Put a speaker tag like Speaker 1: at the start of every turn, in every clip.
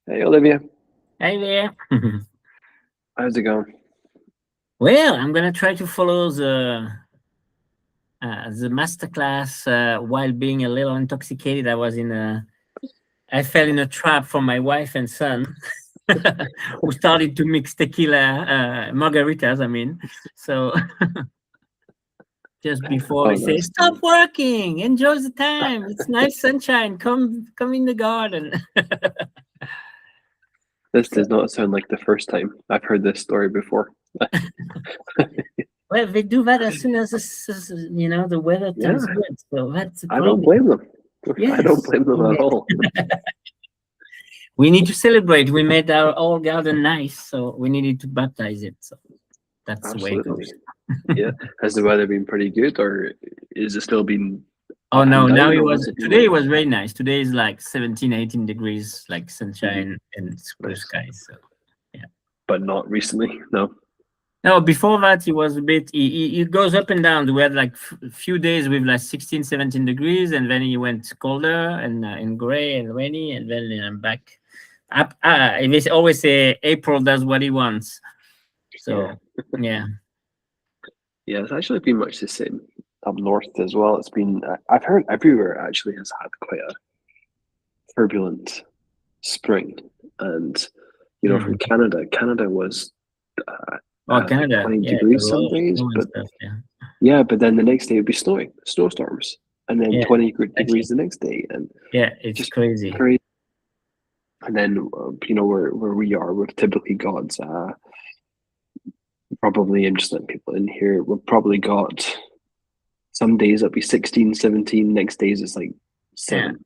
Speaker 1: Hey Olivia,
Speaker 2: Hi there.
Speaker 1: how's it going?
Speaker 2: Well, I'm gonna try to follow the masterclass while being a little intoxicated. I fell in a trap from my wife and son, who started to mix tequila margaritas. I mean, so just before
Speaker 1: Oh,
Speaker 2: we say
Speaker 1: that's
Speaker 2: stop working, enjoy the time. It's nice sunshine. Come in the garden.
Speaker 1: this
Speaker 2: So
Speaker 1: does not sound like the first time I've heard this story before.
Speaker 2: well, they do that as soon as the weather turns
Speaker 1: Yeah,
Speaker 2: good. So that's the
Speaker 1: I don't
Speaker 2: problem.
Speaker 1: blame them. I don't
Speaker 2: Yes.
Speaker 1: blame them at all.
Speaker 2: We need to celebrate. We made our old garden nice, so we needed to baptize it. So that's the way it
Speaker 1: Absolutely.
Speaker 2: goes.
Speaker 1: Yeah. Has the weather been pretty good, or is it still been
Speaker 2: Oh
Speaker 1: up and
Speaker 2: no, now
Speaker 1: down,
Speaker 2: it
Speaker 1: or
Speaker 2: was
Speaker 1: has it been
Speaker 2: today
Speaker 1: like
Speaker 2: it was very nice. Today is like 17, 18 degrees, like
Speaker 1: mhm,
Speaker 2: sunshine and blue
Speaker 1: nice,
Speaker 2: skies. So yeah.
Speaker 1: but not recently? No.
Speaker 2: No, before that it was a bit it goes up and down. We had like a few days with like 16, 17 degrees, and then it went colder and gray and rainy, and then I'm back up. They always say April does what he wants.
Speaker 1: Yeah.
Speaker 2: So yeah.
Speaker 1: Yeah, it's actually been much the same up north as well. It's been I've heard everywhere actually has had quite a turbulent spring, and from
Speaker 2: Mhm.
Speaker 1: Canada. Canada was uh,
Speaker 2: Oh,
Speaker 1: like
Speaker 2: Canada,
Speaker 1: 20
Speaker 2: yeah, a
Speaker 1: degrees
Speaker 2: lot
Speaker 1: some
Speaker 2: of
Speaker 1: days,
Speaker 2: snow and
Speaker 1: but
Speaker 2: stuff. Yeah,
Speaker 1: yeah, but then the next day it'd be snowing, snowstorms, and then
Speaker 2: yeah,
Speaker 1: 20 degrees
Speaker 2: exactly.
Speaker 1: the next day, and
Speaker 2: Yeah, it's
Speaker 1: just
Speaker 2: crazy.
Speaker 1: crazy. And then where we are, we've typically got probably, I'm just letting people in here, we've probably got some days it'll be 16, 17. Next days it's like
Speaker 2: Yeah,
Speaker 1: 7.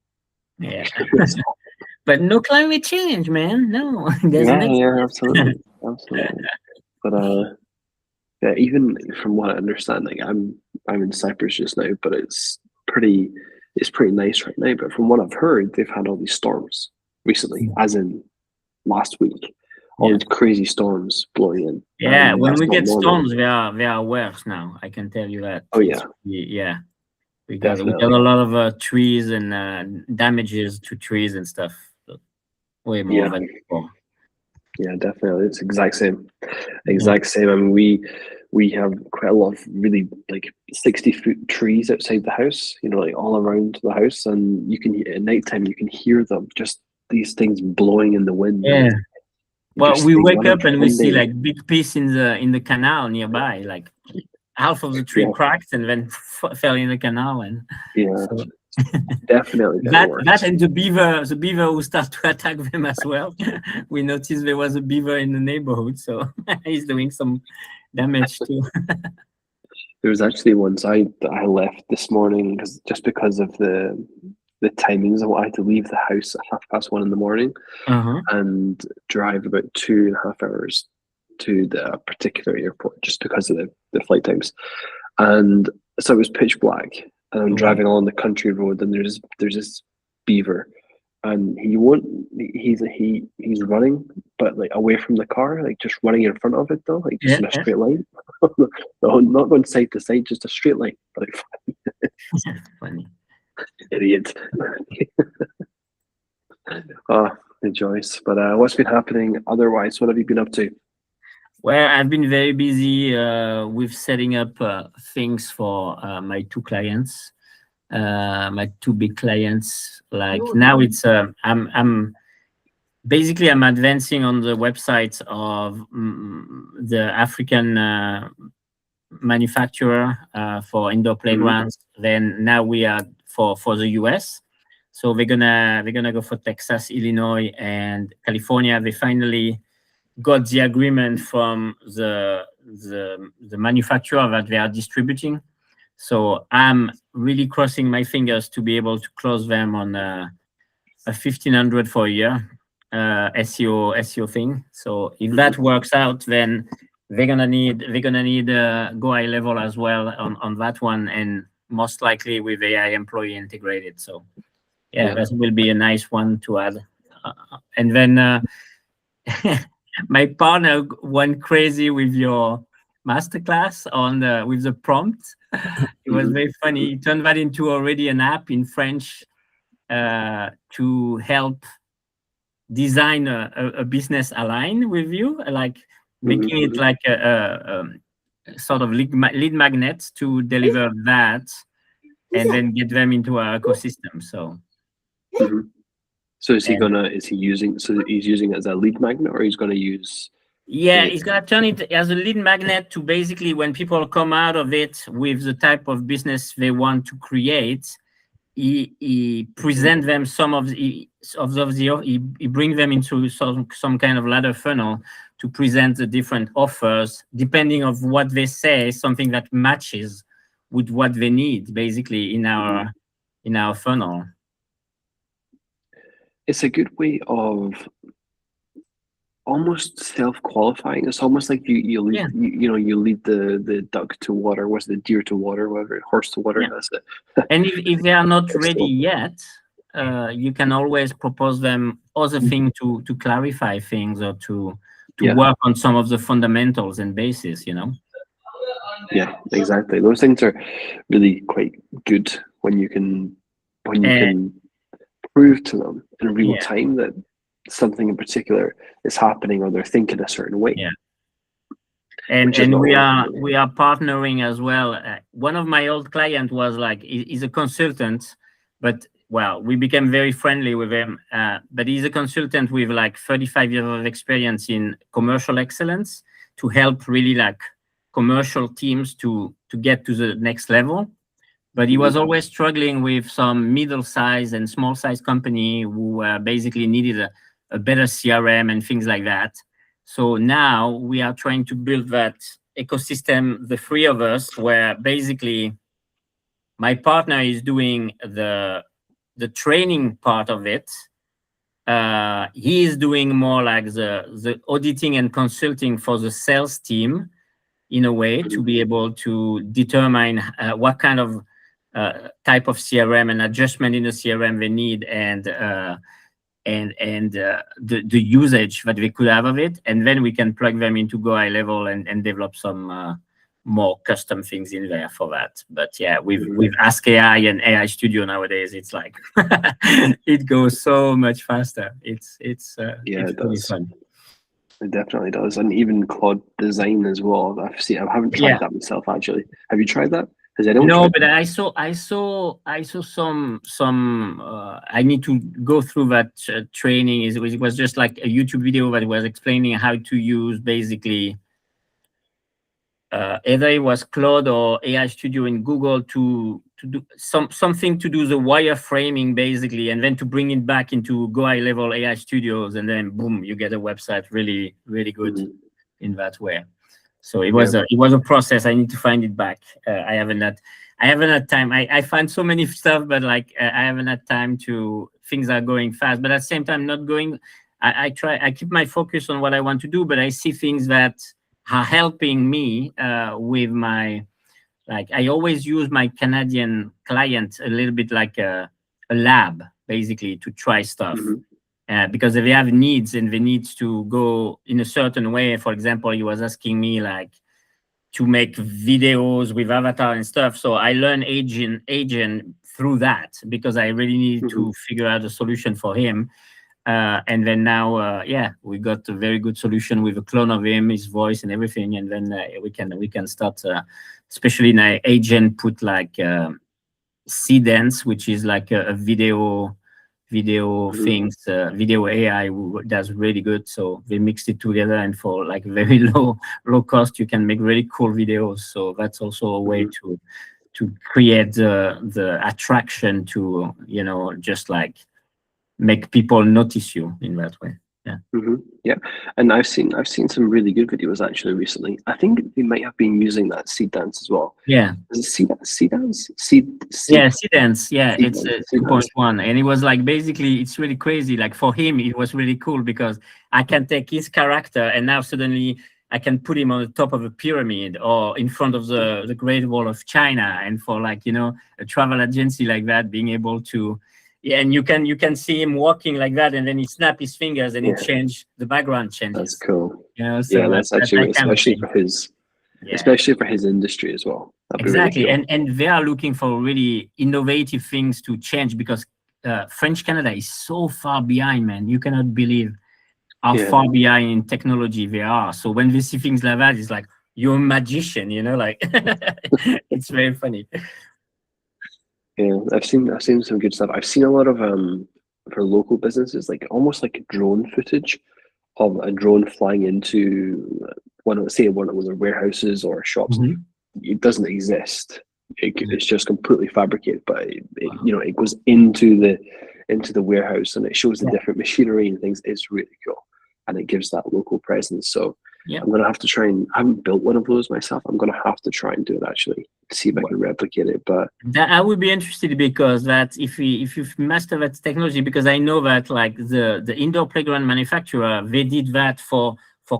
Speaker 2: yeah.
Speaker 1: It's hot.
Speaker 2: But no climate change, man. No, it doesn't
Speaker 1: Yeah, yeah,
Speaker 2: exist.
Speaker 1: absolutely, absolutely. But yeah, even from what I understand, like I'm in Cyprus just now, but pretty it's pretty nice right now. But from what I've heard, they've had all these storms recently, as in last week, all
Speaker 2: Yeah,
Speaker 1: these crazy storms blowing in,
Speaker 2: yeah.
Speaker 1: and
Speaker 2: When
Speaker 1: that's
Speaker 2: we
Speaker 1: not
Speaker 2: get
Speaker 1: normal.
Speaker 2: storms, they are worse now. I can tell you that.
Speaker 1: Oh yeah,
Speaker 2: Yeah. We got a
Speaker 1: definitely.
Speaker 2: lot of trees and damages to trees and stuff. So way more
Speaker 1: Yeah,
Speaker 2: than before.
Speaker 1: yeah, definitely. It's exact same,
Speaker 2: Yeah,
Speaker 1: exact same. I mean, we have quite a lot of really like 60-foot trees outside the house. Like all around the house, and you can at nighttime you can hear them. Just these things blowing in the wind, and
Speaker 2: yeah.
Speaker 1: you
Speaker 2: Well,
Speaker 1: just
Speaker 2: we
Speaker 1: think,
Speaker 2: wake up and we
Speaker 1: one
Speaker 2: see
Speaker 1: day,
Speaker 2: like big piece in the canal nearby, like half of the tree
Speaker 1: yeah,
Speaker 2: cracked and then fell in the canal, and
Speaker 1: yeah,
Speaker 2: so
Speaker 1: definitely getting
Speaker 2: that
Speaker 1: worse.
Speaker 2: and the beaver who start to attack them as well. We noticed there was a beaver in the neighborhood, so he's doing some damage too.
Speaker 1: There was actually one side that I left this morning because of the timings. I had to leave the house at 1:30 in the morning
Speaker 2: Uh-huh.
Speaker 1: and drive about 2.5 hours to the particular airport just because of the flight times. And so it was pitch black, and I'm
Speaker 2: Wow.
Speaker 1: driving along the country road, and there's this beaver, and he won't. He's running, but like away from the car, like just running in front of it though, like just
Speaker 2: Yeah,
Speaker 1: in a
Speaker 2: yeah.
Speaker 1: straight line. No, not going side to side, just a straight line. But
Speaker 2: Funny.
Speaker 1: idiot. Ah, the joys. But what's been happening otherwise? What have you been up to?
Speaker 2: Well, I've been very busy with setting up things for my two clients, my two big clients. Like now, it's I'm advancing on the websites of the African manufacturer for indoor
Speaker 1: Mhm.
Speaker 2: playgrounds. Then now we are for the US. So they're gonna go for Texas, Illinois, and California. They finally got the agreement from the manufacturer that they are distributing. So I'm really crossing my fingers to be able to close them on a 1,500 for a year SEO thing. So if
Speaker 1: Mhm.
Speaker 2: that works out, then they're gonna need GoHighLevel as well on that one, and most likely with AI employee integrated. So yeah,
Speaker 1: Yeah.
Speaker 2: that will be a nice one to add. And then my partner went crazy with your masterclass on with the prompt. It was
Speaker 1: Mhm.
Speaker 2: very funny. He turned that into already an app in French to help design a business align with you, like making it like a sort of lead magnet to deliver that and then get them into our ecosystem. So
Speaker 1: so is he using it as a lead magnet, or he's gonna use
Speaker 2: he's gonna turn it as a lead magnet to basically when people come out of it with the type of business they want to create, he present them some of the he bring them into some kind of ladder funnel to present the different offers depending of what they say, something that matches with what they need basically in our funnel.
Speaker 1: It's a good way of almost self-qualifying. It's almost like you lead you lead the duck to water, what's the deer to water, whatever, horse to water, that's it.
Speaker 2: And if they are not ready yet, you can always propose them other things to clarify things or to work on some of the fundamentals and basis,
Speaker 1: Yeah, exactly. Those things are really quite good when you can prove to them in real time that something in particular is happening or they're thinking a certain way.
Speaker 2: Yeah. And we are partnering as well. One of my old clients was like, he's a consultant, but well, we became very friendly with him. But he's a consultant with like 35 years of experience in commercial excellence to help really like commercial teams to get to the next level. But he was always struggling with some middle-sized and small-sized company who basically needed a better CRM and things like that. So now we are trying to build that ecosystem, the three of us, where basically my partner is doing the training part of it. He is doing more like the auditing and consulting for the sales team in a way to be able to determine what kind of type of CRM and adjustment in the CRM they need and the usage that we could have of it, and then we can plug them into GoHighLevel and develop some more custom things in there for that. But yeah, with Ask AI and AI Studio nowadays, it's like it goes so much faster. It's really fun.
Speaker 1: It definitely does, and even Claude Design as well. I haven't tried that myself actually. Have you tried that?
Speaker 2: No, but I saw some. I need to go through that training. It was just like a YouTube video that was explaining how to use basically either it was Claude or AI Studio in Google to do something to do the wireframing basically, and then to bring it back into GoHighLevel AI Studios, and then boom, you get a website really good in that way. So it was a process. I need to find it back. I haven't had time. I find so many stuff, but like I haven't had time to. Things are going fast, but at the same time, not going. I keep my focus on what I want to do, but I see things that are helping me with my. Like I always use my Canadian client a little bit like a lab, basically, to try stuff. Because they have needs and they need to go in a certain way. For example, he was asking me like to make videos with avatar and stuff. So I learned agent through that because I really needed to figure out a solution for him. And then now, we got a very good solution with a clone of him, his voice and everything. And then we can start, especially in agent, put like Cdance, which is like a video things, video AI does really good. So they mixed it together, and for like very low cost, you can make really cool videos. So that's also a way to create the attraction to, just like make people notice you in that way.
Speaker 1: Yeah, and I've seen some really good videos actually recently. I think they might have been using that Cdance as well.
Speaker 2: Yeah.
Speaker 1: Is it Cdance?
Speaker 2: Cdance. Yeah, it's 2.1, and it was like basically it's really crazy. Like for him, it was really cool because I can take his character and now suddenly I can put him on the top of a pyramid or in front of the Great Wall of China, and for like a travel agency like that, being able to. Yeah, and you can see him walking like that, and then he snap his fingers, and it change the background changes.
Speaker 1: That's cool.
Speaker 2: So
Speaker 1: that's actually especially for his, especially for his industry as well.
Speaker 2: Exactly, really cool. And they are looking for really innovative things to change because French Canada is so far behind, man. You cannot believe how
Speaker 1: Yeah.
Speaker 2: far behind in technology they are. So when they see things like that, it's like you're a magician, you know, like it's very funny.
Speaker 1: Yeah, I've seen some good stuff. I've seen a lot of for local businesses, like almost like drone footage of a drone flying into one of their warehouses or shops.
Speaker 2: Mhm.
Speaker 1: It doesn't exist.
Speaker 2: Yeah.
Speaker 1: It's just completely fabricated, but
Speaker 2: Wow.
Speaker 1: it goes into the warehouse and it shows the
Speaker 2: Yeah.
Speaker 1: different machinery and things. It's really cool, and it gives that local presence. So
Speaker 2: Yeah.
Speaker 1: I'm gonna have to try and I haven't built one of those myself. I'm gonna have to try and do it actually, see if I can replicate it. But
Speaker 2: That I would be interested because that if you've mastered that technology, because I know that like the indoor playground manufacturer, they did that for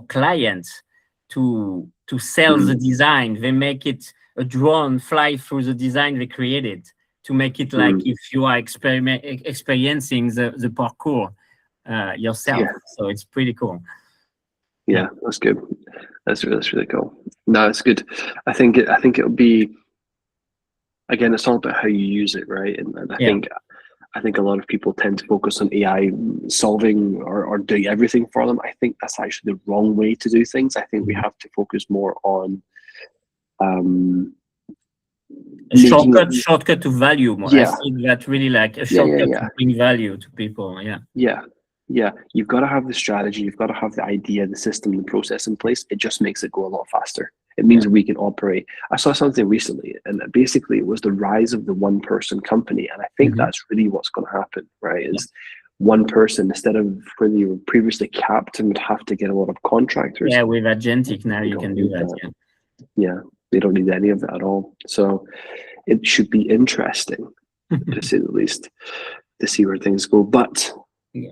Speaker 2: clients to sell the design. They make it a drone fly through the design they created to make it like if you are experiencing the parkour yourself.
Speaker 1: yeah,
Speaker 2: So it's pretty cool.
Speaker 1: yeah, that's good. That's really cool. No, it's good. I think it'll be, again, it's all about how you use it, right? And
Speaker 2: Yeah.
Speaker 1: I think a lot of people tend to focus on AI solving or doing everything for them. I think that's actually the wrong way to do things. I think we have to focus more on
Speaker 2: A
Speaker 1: making it.
Speaker 2: shortcut to value more. I
Speaker 1: Yeah,
Speaker 2: think that really like a
Speaker 1: yeah, yeah,
Speaker 2: shortcut
Speaker 1: yeah,
Speaker 2: to bring value to people. Yeah.
Speaker 1: yeah, yeah. You've got to have the strategy. You've got to have the idea, the system, the process in place. It just makes it go a lot faster. It
Speaker 2: Yeah.
Speaker 1: means we can operate. I saw something recently, and basically it was the rise of the one-person company, and I think that's really what's going to happen. Right? Is one person, instead of where you were previously capped and would have to get a lot of contractors.
Speaker 2: Yeah, with Agentic now
Speaker 1: They
Speaker 2: you
Speaker 1: don't
Speaker 2: can do
Speaker 1: need
Speaker 2: that.
Speaker 1: that.
Speaker 2: Yeah.
Speaker 1: Yeah, they don't need any of that at all. So it should be interesting, to say the least, to see where things go. But
Speaker 2: Yeah.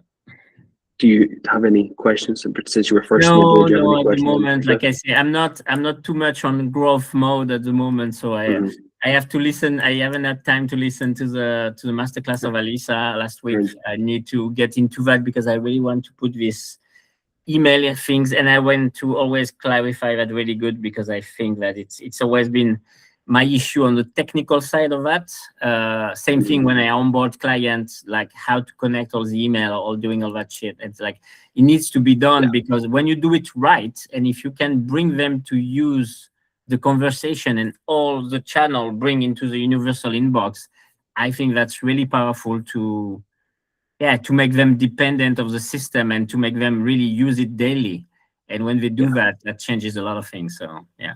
Speaker 1: do you have any questions? Since you were first on the
Speaker 2: No,
Speaker 1: board, do you have any
Speaker 2: no, at the
Speaker 1: questions in
Speaker 2: moment, like
Speaker 1: particular?
Speaker 2: I say, I'm not too much on growth mode at the moment. So I have to listen. I haven't had time to listen to the masterclass of Alisa last week.
Speaker 1: Right.
Speaker 2: I need to get into that because I really want to put this email things, and I want to always clarify that really good because I think that it's always been my issue on the technical side of that. Same thing when I onboard clients, like how to connect all the email or doing all that shit. It's like it needs to be done because when you do it right, and if you can bring them to use the conversation and all the channel bring into the universal inbox, I think that's really powerful to make them dependent of the system and to make them really use it daily. And when they do that, that changes a lot of things. So
Speaker 1: yeah,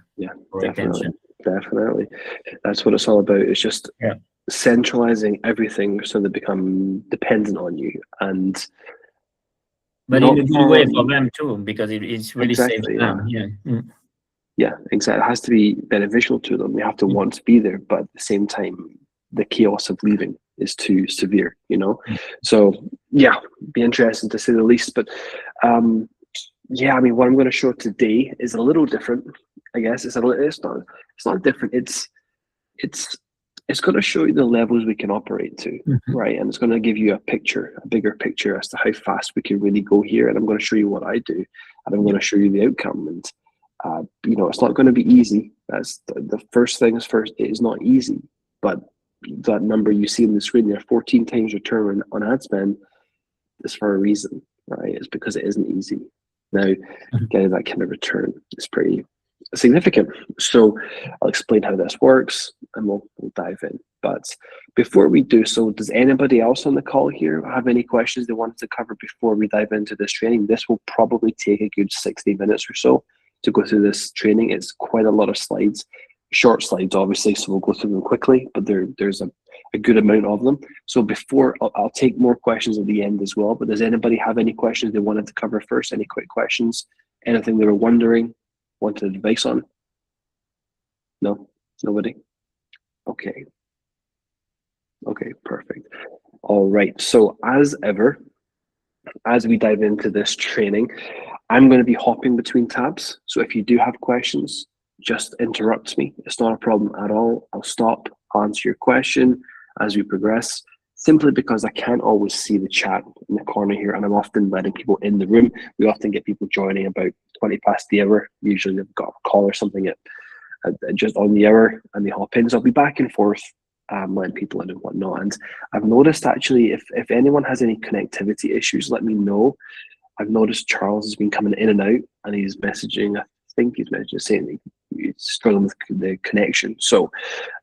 Speaker 2: retention.
Speaker 1: definitely. That's what it's all about. It's just
Speaker 2: Yeah.
Speaker 1: centralizing everything so they become dependent on you, and
Speaker 2: But in a good way for them too, because it's really saves
Speaker 1: exactly,
Speaker 2: them.
Speaker 1: yeah.
Speaker 2: Yeah.
Speaker 1: Yeah, exactly. It has to be beneficial to them. They have to want to be there, but at the same time, the chaos of leaving is too severe, you know? So, yeah, be interesting to say the least. But yeah, I mean, what I'm going to show today is a little different. I guess it's not different. It's going to show you the levels we can operate to, right? And it's going to give you a bigger picture as to how fast we can really go here. And I'm going to show you what I do, and I'm going to show you the outcome. And it's not going to be easy. That's the first things first. It is not easy, but that number you see on the screen there, 14 times return on ad spend, is for a reason, right? It's because it isn't easy. Now, getting that kind of return is pretty significant. So I'll explain how this works and we'll dive in. But before we do so, does anybody else on the call here have any questions they wanted to cover before we dive into this training? This will probably take a good 60 minutes or so to go through this training. It's quite a lot of slides, short slides, obviously, so we'll go through them quickly, but there's a good amount of them. So before, I'll take more questions at the end as well, but does anybody have any questions they wanted to cover first? Any quick questions? Anything they were wondering, wanted advice on? No? Nobody? Okay. Okay, perfect. All right, so as ever, as we dive into this training, I'm going to be hopping between tabs. So if you do have questions, just interrupt me. It's not a problem at all. I'll stop, answer your question as we progress, simply because I can't always see the chat in the corner here, and I'm often letting people in the room. We often get people joining about 20 past the hour. Usually they've got a call or something at just on the hour, and they hop in. So I'll be back and forth letting people in and whatnot. And I've noticed actually, if anyone has any connectivity issues, let me know. I've noticed Charles has been coming in and out, and he's messaging. I think he's messaging saying he's struggling with the connection. So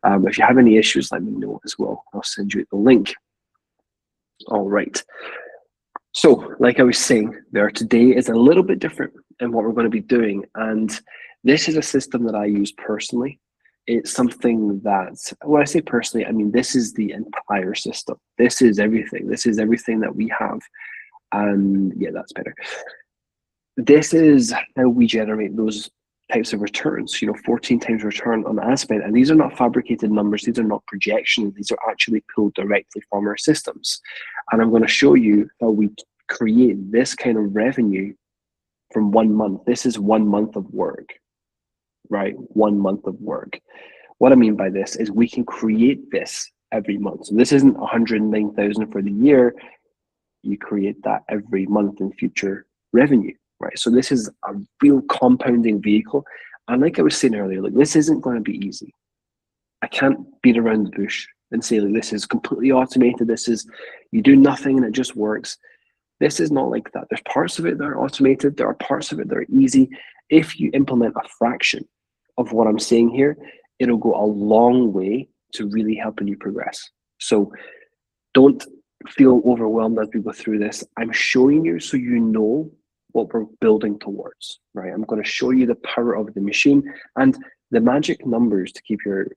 Speaker 1: if you have any issues, let me know as well. I'll send you the link. All right. So, like I was saying there, today is a little bit different in what we're going to be doing. And this is a system that I use personally. It's something that, when I say personally, I mean, this is the entire system. This is everything. This is everything that we have. And yeah, that's better. This is how we generate those types of returns, 14 times return on ad spend. And these are not fabricated numbers. These are not projections. These are actually pulled directly from our systems. And I'm going to show you how we create this kind of revenue from 1 month. This is 1 month of work, right? 1 month of work. What I mean by this is we can create this every month. So this isn't 109,000 for the year. You create that every month in future revenue, right? So this is a real compounding vehicle. And like I was saying earlier, like, this isn't going to be easy. I can't beat around the bush and say, like, this is completely automated. This is, you do nothing and it just works. This is not like that. There's parts of it that are automated. There are parts of it that are easy. If you implement a fraction of what I'm saying here, it'll go a long way to really helping you progress. So don't feel overwhelmed as we go through this. I'm showing you so you know what we're building towards, right? I'm going to show you the power of the machine, and the magic numbers to keep your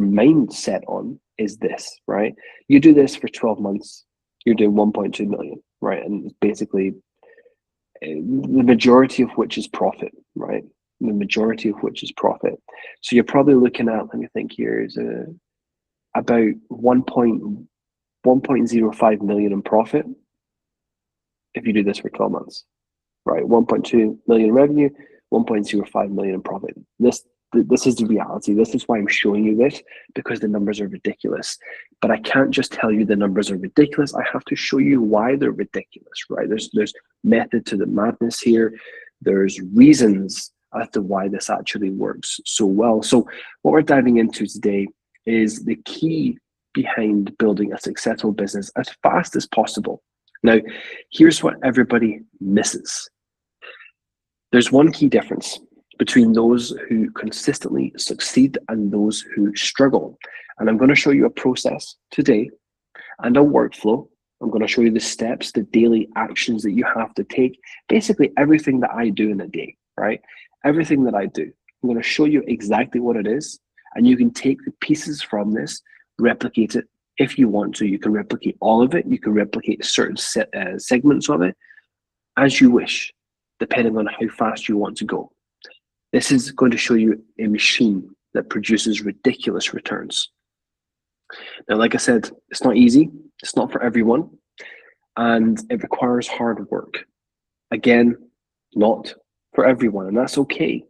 Speaker 1: mind set on is this, right? You do this for 12 months, you're doing 1.2 million, right? And it's basically the majority of which is profit, right? The majority of which is profit. So you're probably looking at, let me think here, is about 1.05 million in profit if you do this for 12 months, right? 1.2 million revenue, 1.05 million in profit. This is the reality. This is why I'm showing you this, because the numbers are ridiculous. But I can't just tell you the numbers are ridiculous. I have to show you why they're ridiculous, right? There's method to the madness here. There's reasons as to why this actually works so well. So what we're diving into today is the key behind building a successful business as fast as possible. Now, here's what everybody misses. There's one key difference between those who consistently succeed and those who struggle. And I'm going to show you a process today and a workflow. I'm going to show you the steps, the daily actions that you have to take, basically everything that I do in a day, right? Everything that I do. I'm going to show you exactly what it is, and you can take the pieces from this, replicate it if you want to. You can replicate all of it. You can replicate certain segments of it as you wish, depending on how fast you want to go. This is going to show you a machine that produces ridiculous returns. Now, like I said, it's not easy. It's not for everyone, and it requires hard work. Again, not for everyone, and that's okay.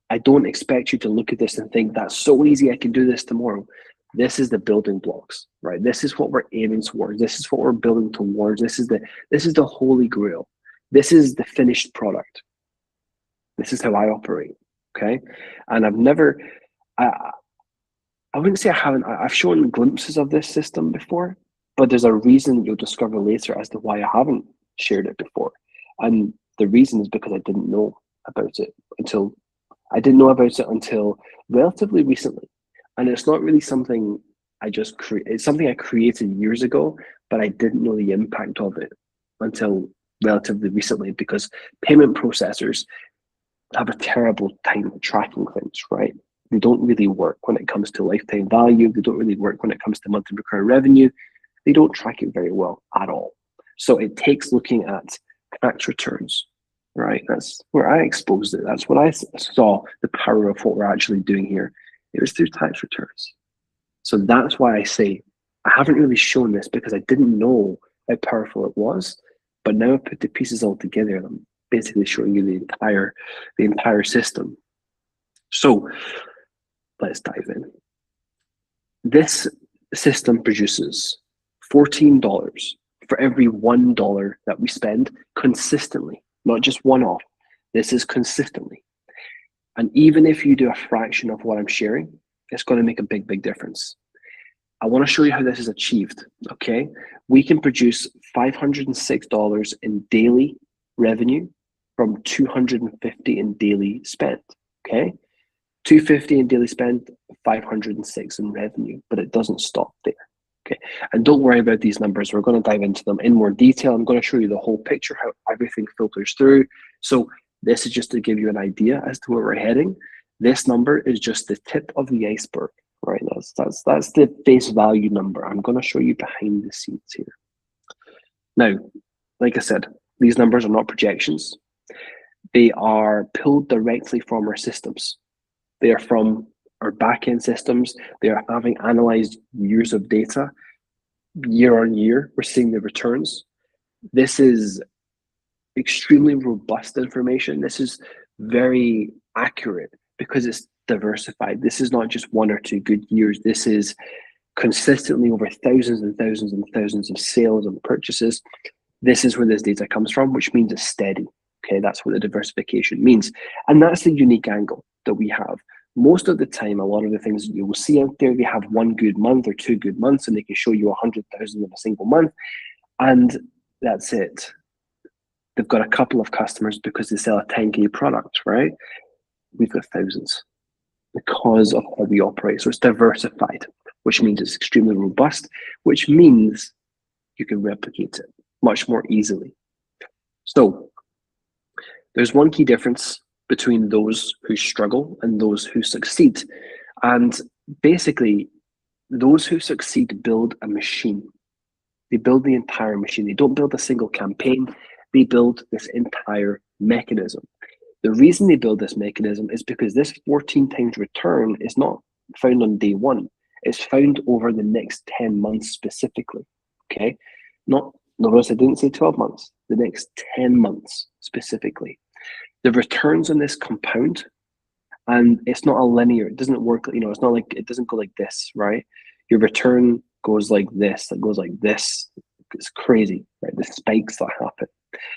Speaker 1: I don't expect you to look at this and think, that's so easy, I can do this tomorrow. This is the building blocks, right? This is what we're aiming towards. This is what we're building towards. This is the holy grail. This is the finished product. This is how I operate, okay? And I wouldn't say I haven't. I've shown glimpses of this system before, but there's a reason you'll discover later as to why I haven't shared it before. And the reason is because I didn't know about it until relatively recently. And it's not really something I just create. It's something I created years ago, but I didn't know the impact of it until relatively recently, because payment processors have a terrible time tracking things, right? They don't really work when it comes to lifetime value. They don't really work when it comes to monthly recurring revenue. They don't track it very well at all. So it takes looking at tax returns, right? That's where I exposed it. That's what I saw the power of what we're actually doing here. It was through tax returns. So that's why I say I haven't really shown this, because I didn't know how powerful it was. But now I've put the pieces all together, and I'm basically showing you the entire system. So let's dive in. This system produces $14 for every $1 that we spend consistently, not just one-off. This is consistently. And even if you do a fraction of what I'm sharing, it's going to make a big, big difference. I want to show you how this is achieved, okay? We can produce $506 in daily revenue from 250 in daily spend, okay? 250 in daily spend, 506 in revenue, but it doesn't stop there, okay? And don't worry about these numbers. We're going to dive into them in more detail. I'm going to show you the whole picture, how everything filters through. So this is just to give you an idea as to where we're heading. This number is just the tip of the iceberg. Right, that's the face value number. I'm going to show you behind the scenes here. Now, like I said, these numbers are not projections. They are pulled directly from our systems. They are from our back-end systems. They are having analyzed years of data. Year on year, we're seeing the returns. This is extremely robust information. This is very accurate because it's diversified. This is not just 1 or 2 good years. This is consistently over thousands and thousands and thousands of sales and purchases. This is where this data comes from, which means it's steady. Okay, that's what the diversification means. And that's the unique angle that we have. Most of the time, a lot of the things you will see out there, they have 1 good month or 2 good months, and they can show you 100,000 in a single month. And that's it. They've got a couple of customers because they sell a 10K product, right? We've got thousands because of how we operate. So it's diversified, which means it's extremely robust, which means you can replicate it much more easily. So there's one key difference between those who struggle and those who succeed. And basically, those who succeed build a machine. They build the entire machine. They don't build a single campaign. They build this entire mechanism. The reason they build this mechanism is because this 14 times return is not found on day one. It's found over the next 10 months specifically, okay? Notice I didn't say 12 months, the next 10 months specifically. The returns on this compound, and it's not a linear, it doesn't work, it's not like, it doesn't go like this, right? Your return goes like this, it goes like this. It's crazy, right? The spikes that happen.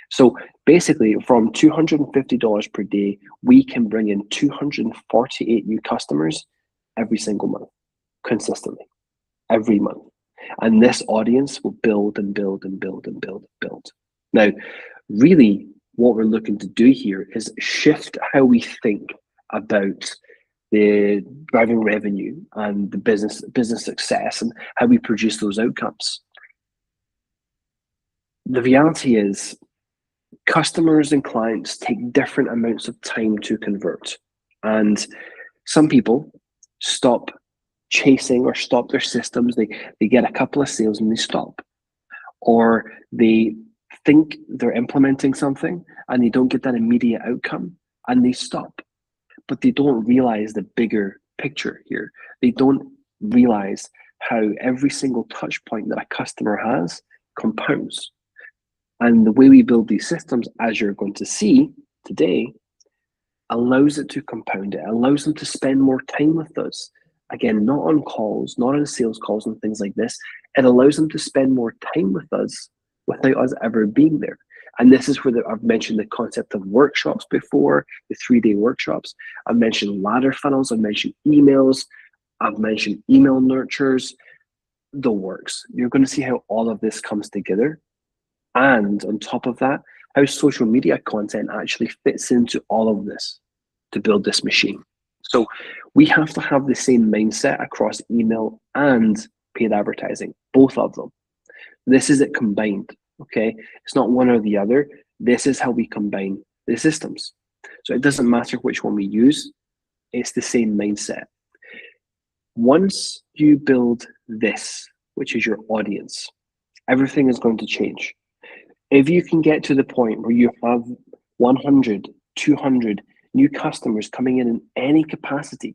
Speaker 1: So basically, from $250 per day, we can bring in 248 new customers every single month, consistently, every month. And this audience will build and build and build and build and build. Now, really, what we're looking to do here is shift how we think about the driving revenue and the business success and how we produce those outcomes. The reality is customers and clients take different amounts of time to convert. And some people stop chasing or stop their systems. They get a couple of sales and they stop. Or they think they're implementing something and they don't get that immediate outcome and they stop. But they don't realize the bigger picture here. They don't realize how every single touch point that a customer has compounds. And the way we build these systems, as you're going to see today, allows it to compound. It allows them to spend more time with us. Again, not on calls, not on sales calls and things like this. It allows them to spend more time with us without us ever being there. And this is where I've mentioned the concept of workshops before, the 3-day workshops. I've mentioned ladder funnels. I've mentioned emails. I've mentioned email nurtures, the works. You're going to see how all of this comes together. And on top of that, how social media content actually fits into all of this to build this machine. So we have to have the same mindset across email and paid advertising, both of them. This is it combined, okay? It's not one or the other. This is how we combine the systems. So it doesn't matter which one we use. It's the same mindset. Once you build this, which is your audience, everything is going to change. If you can get to the point where you have 100, 200 new customers coming in any capacity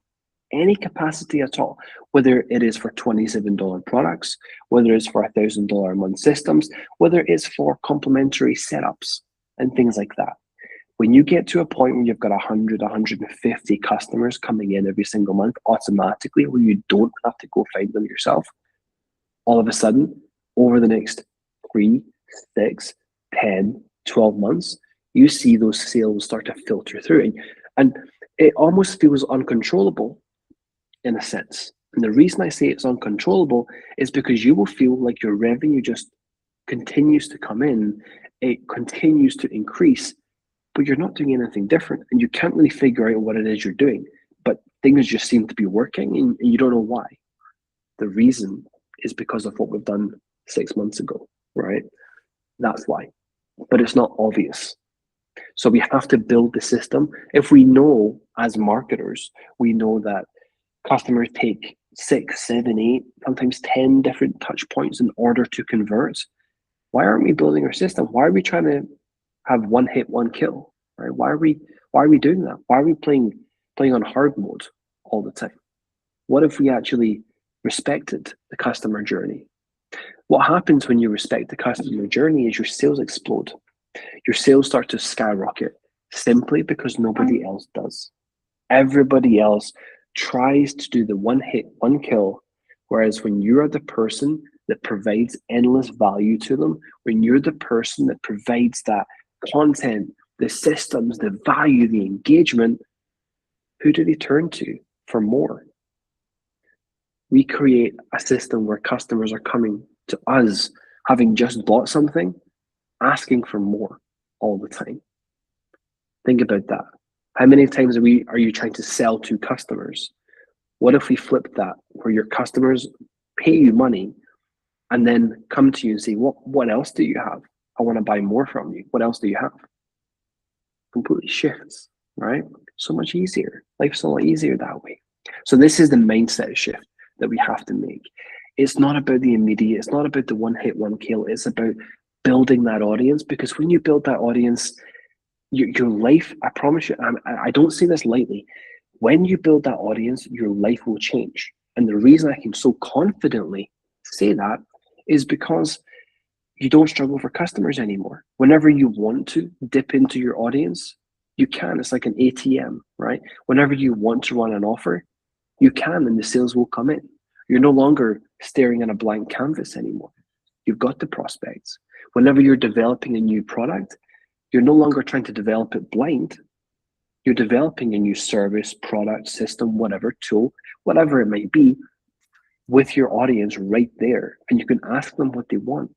Speaker 1: at all, whether it is for $27 products, whether it's for $1,000 a month systems, whether it's for complimentary setups and things like that. When you get to a point where you've got 100, 150 customers coming in every single month automatically, where you don't have to go find them yourself, all of a sudden, over the next 3, 6, 10, 12 months, you see those sales start to filter through. And it almost feels uncontrollable in a sense, And the reason I say it's uncontrollable is because you will feel like your revenue just continues to come in, it continues to increase, but you're not doing anything different. And you can't really figure out what it is you're doing. But things just seem to be working and you don't know why. The reason is because of what we've done 6 months ago, right? That's why. But it's not obvious. So we have to build the system. If we know as marketers, we know that customers take 6, 7, 8, sometimes 10 different touch points in order to convert. Why aren't we building our system? Why are we trying to have one hit, one kill? Right? Why are we doing that? Why are we playing on hard mode all the time? What if we actually respected the customer journey? What happens when you respect the customer journey is your sales explode. Your sales start to skyrocket simply because nobody else does. Everybody else tries to do the one hit, one kill. Whereas when you are the person that provides endless value to them, when you're the person that provides that content, the systems, the value, the engagement, who do they turn to for more? We create a system where customers are coming to us, having just bought something, asking for more all the time. Think about that. How many times are you trying to sell to customers? What if we flip that, where your customers pay you money and then come to you and say, what else do you have? I want to buy more from you. What else do you have? Completely shifts, right? So much easier. Life's a lot easier that way. So this is the mindset shift that we have to make. It's not about the immediate. It's not about the one hit, one kill. It's about building that audience, because when you build that audience, your life, I promise you, I don't say this lightly. When you build that audience, your life will change. And the reason I can so confidently say that is because you don't struggle for customers anymore. Whenever you want to dip into your audience, you can. It's like an ATM, right? Whenever you want to run an offer, you can, and the sales will come in. You're no longer staring at a blank canvas anymore. You've got the prospects. Whenever you're developing a new product, you're no longer trying to develop it blind. You're developing a new service, product, system, whatever, tool, whatever it might be, with your audience right there. And you can ask them what they want.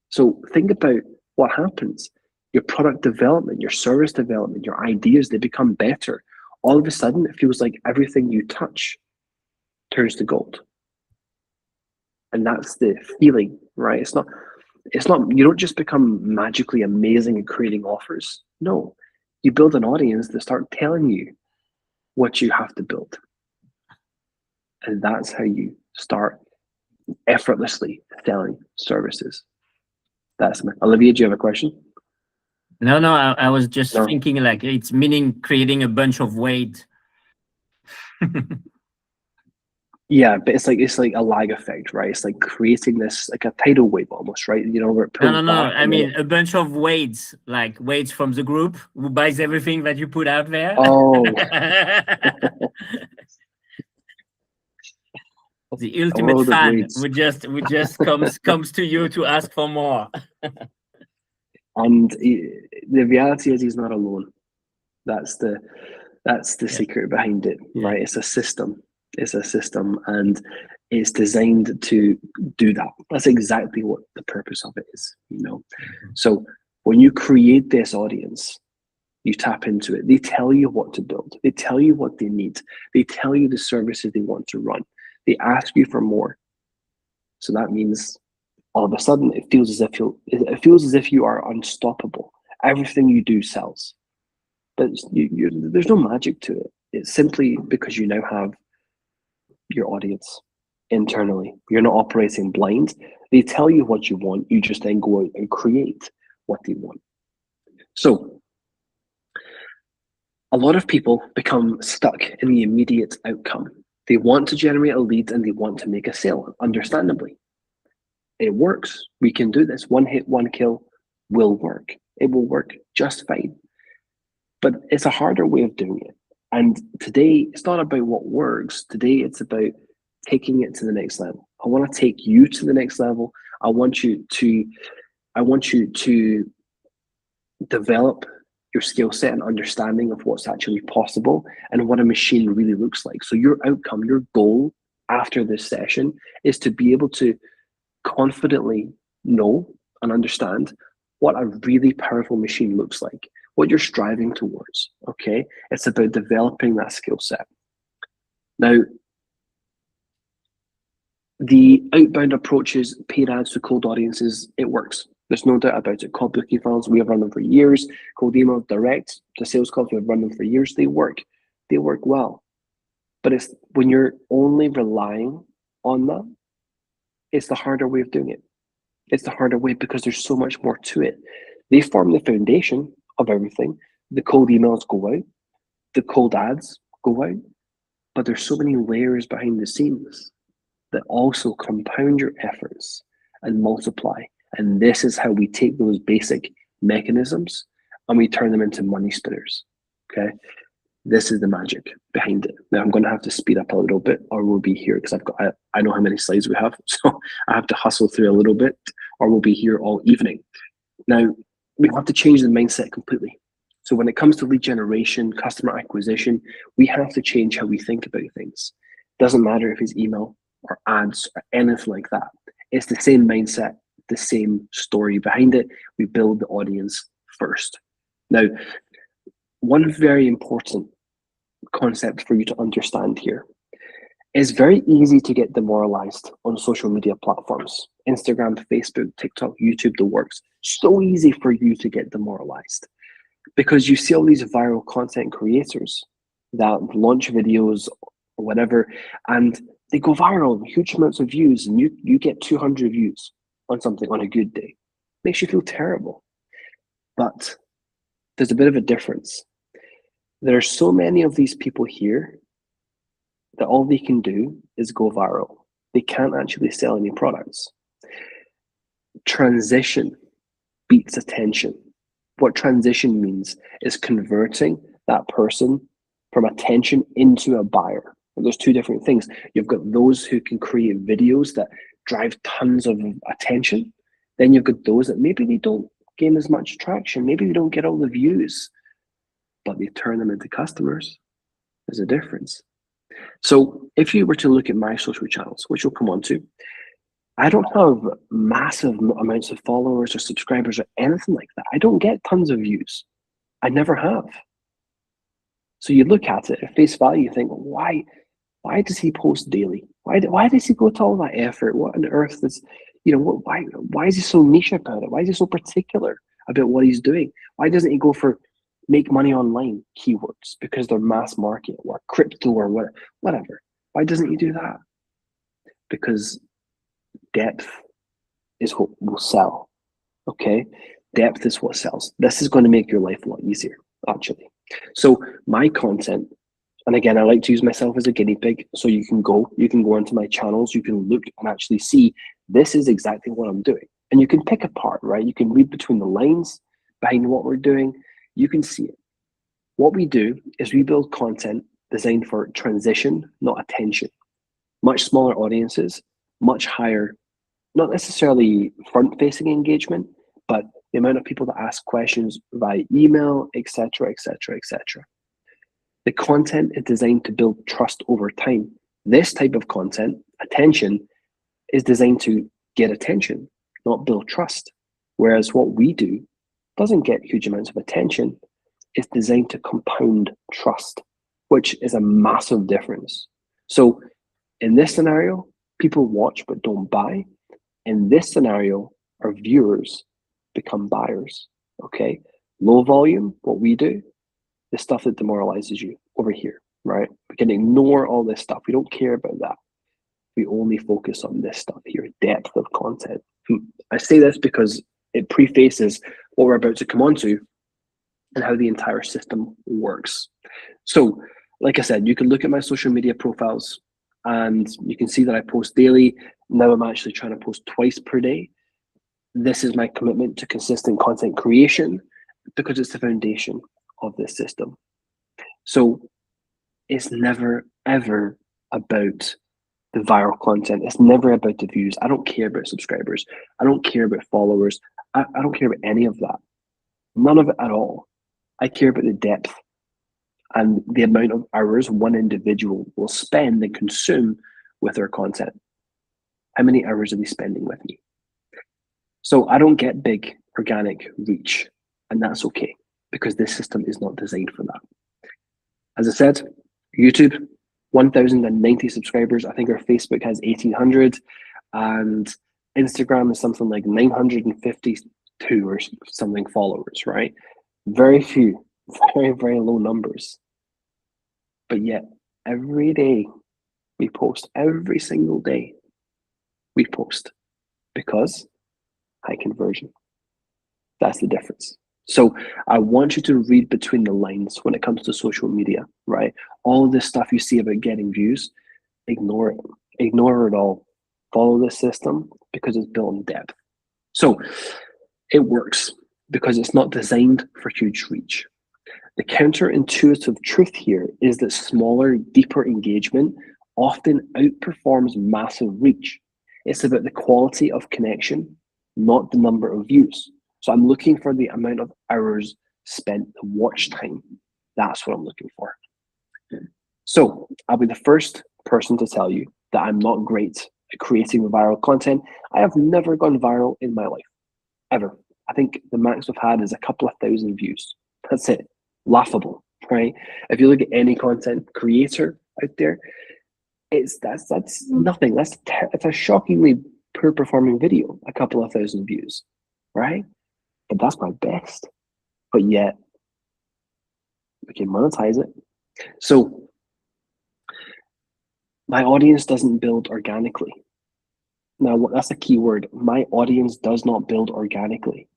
Speaker 1: So think about what happens. Your product development, your service development, your ideas, they become better. All of a sudden, it feels like everything you touch turns to gold. And that's the feeling, right? It's not, you don't just become magically amazing at creating offers. No, you build an audience that start telling you what you have to build. And that's how you start effortlessly selling services. That's my, Olivia, do you have a question?
Speaker 2: No, I was just
Speaker 1: No.
Speaker 2: thinking like it's meaning creating a bunch of weight.
Speaker 1: Yeah, but it's like a lag effect, right? It's like creating this like a tidal wave almost, right? You know, where it pulls
Speaker 2: No.
Speaker 1: back.
Speaker 2: I mean a bunch of weights, like weights from the group who buys everything that you put out there.
Speaker 1: Oh,
Speaker 2: The ultimate
Speaker 1: world of
Speaker 2: fan
Speaker 1: weights.
Speaker 2: would just comes to you to ask for more.
Speaker 1: And the reality is he's not alone. That's the secret behind it, right? It's a system. It's a system, and it's designed to do that. That's exactly what the purpose of it is, you know. So when you create this audience, you tap into it. They tell you what to build. They tell you what they need. They tell you the services they want to run. They ask you for more. So that means all of a sudden it feels as if you are unstoppable. Everything you do sells. But there's no magic to it. It's simply because you now have your audience internally. You're not operating blind. They tell you what you want. You just then go out and create what they want. So a lot of people become stuck in the immediate outcome. They want to generate a lead and they want to make a sale, understandably. It works. We can do this. One hit, one kill will work. It will work just fine. But it's a harder way of doing it. And today, it's not about what works. Today, it's about taking it to the next level. I want to take you to the next level. I want you to develop your skill set and understanding of what's actually possible and what a machine really looks like. So your outcome, your goal after this session is to be able to confidently know and understand what a really powerful machine looks like, what you're striving towards. Okay, it's about developing that skill set. Now, the outbound approaches, paid ads to cold audiences, it works. There's no doubt about it. Cold booking funnels, we have run them for years. Cold email direct to sales calls, we have run them for years. They work. They work well. But it's when you're only relying on them, it's the harder way of doing it. It's the harder way because there's so much more to it. They form the foundation of everything. The cold emails go out, the cold ads go out, but there's so many layers behind the scenes that also compound your efforts and multiply. And this is how we take those basic mechanisms and we turn them into money spinners. Okay. This is the magic behind it. Now I'm going to have to speed up a little bit or we'll be here because I know how many slides we have. So I have to hustle through a little bit or we'll be here all evening. Now we have to change the mindset completely. So when it comes to lead generation, customer acquisition, we have to change how we think about things. Doesn't matter if it's email or ads or anything like that. It's the same mindset, the same story behind it. We build the audience first. Now, one very important concept for you to understand here is very easy to get demoralized on social media platforms. Instagram, Facebook, TikTok, YouTube, the works. So easy for you to get demoralized because you see all these viral content creators that launch videos or whatever, and they go viral, huge amounts of views, and you get 200 views on something on a good day. Makes you feel terrible. But there's a bit of a difference. There are so many of these people here that all they can do is go viral. They can't actually sell any products. Transition beats attention. What transition means is converting that person from attention into a buyer. And there's two different things. You've got those who can create videos that drive tons of attention. Then you've got those that maybe they don't gain as much traction. Maybe they don't get all the views, but they turn them into customers. There's a difference. So if you were to look at my social channels, which we'll come on to, I don't have massive amounts of followers or subscribers or anything like that. I don't get tons of views. I never have. So you look at it at face value, you think, why does he post daily? Why does he go to all that effort? What on earth is, why is he so niche about it? Why is he so particular about what he's doing? Why doesn't he go for make money online keywords because they're mass market or crypto or whatever? Why doesn't he do that? Because depth is what will sell. Okay, depth is what sells. This is going to make your life a lot easier, actually. So my content, and again, I like to use myself as a guinea pig. So you can go onto my channels, you can look and actually see this is exactly what I'm doing, and you can pick apart, right? You can read between the lines behind what we're doing. You can see it. What we do is we build content designed for transition, not attention. Much smaller audiences, much higher, not necessarily front-facing engagement, but the amount of people that ask questions via email, etc., etc., etc. The content is designed to build trust over time. This type of content, attention, is designed to get attention, not build trust. Whereas what we do doesn't get huge amounts of attention. It's designed to compound trust, which is a massive difference. So in this scenario, people watch but don't buy. In this scenario, our viewers become buyers, okay? Low volume, what we do, the stuff that demoralizes you over here, right? We can ignore all this stuff. We don't care about that. We only focus on this stuff here, depth of content. I say this because it prefaces what we're about to come on to and how the entire system works. So, like I said, you can look at my social media profiles and you can see that I post daily. Now I'm actually trying to post twice per day. This is my commitment to consistent content creation because it's the foundation of this system. So it's never, ever about the viral content. It's never about the views. I don't care about subscribers. I don't care about followers. I don't care about any of that. None of it at all. I care about the depth and the amount of hours one individual will spend and consume with their content. How many hours are they spending with me? So I don't get big organic reach, and that's okay because this system is not designed for that. As I said, YouTube, 1,090 subscribers. I think our Facebook has 1,800, and Instagram is something like 952 or something followers, right? Very few, very, very low numbers. But yet, every day we post, every single day we post because high conversion. That's the difference. So I want you to read between the lines when it comes to social media, right? All this stuff you see about getting views, ignore it. Ignore it all. Follow this system because it's built on depth. So it works because it's not designed for huge reach. The counterintuitive truth here is that smaller, deeper engagement often outperforms massive reach. It's about the quality of connection, not the number of views. So I'm looking for the amount of hours spent, the watch time. That's what I'm looking for. So I'll be the first person to tell you that I'm not great at creating viral content. I have never gone viral in my life, ever. I think the max we've had is a couple of thousand views. That's it. Laughable, right? If you look at any content creator out there, that's nothing. That's a shockingly poor performing video, a couple of thousand views, right? But that's my best. But yet we can monetize it. So my audience doesn't build organically. Now that's a key word. My audience does not build organically.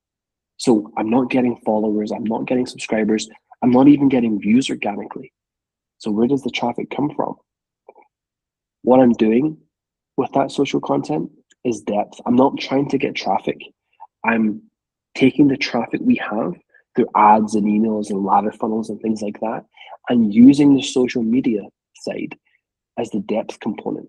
Speaker 1: So I'm not getting followers, I'm not getting subscribers, I'm not even getting views organically. So where does the traffic come from? What I'm doing with that social content is depth. I'm not trying to get traffic. I'm taking the traffic we have through ads and emails and ladder funnels and things like that, and using the social media side as the depth component.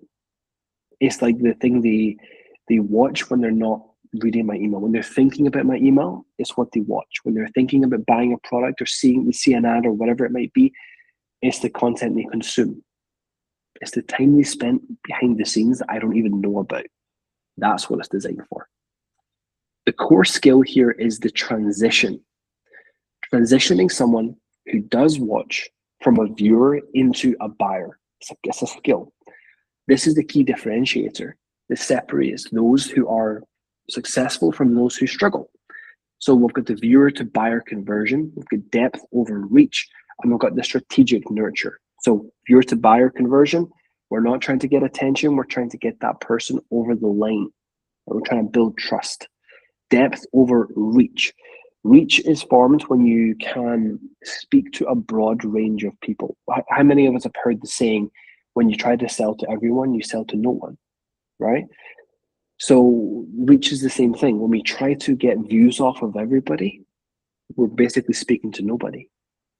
Speaker 1: It's like the thing they watch when they're not reading my email. When they're thinking about my email, it's what they watch. When they're thinking about buying a product or see an ad or whatever it might be, it's the content they consume. It's the time they spent behind the scenes that I don't even know about. That's what it's designed for. The core skill here is the transition. Transitioning someone who does watch from a viewer into a buyer. It's a skill. This is the key differentiator that separates those who are successful from those who struggle. So we've got the viewer to buyer conversion, we've got depth over reach, and we've got the strategic nurture. So viewer to buyer conversion, we're not trying to get attention, we're trying to get that person over the line. We're trying to build trust. Depth over reach. Reach is formed when you can speak to a broad range of people. How many of us have heard the saying, when you try to sell to everyone, you sell to no one, right? So reach is the same thing. When we try to get views off of everybody, we're basically speaking to nobody.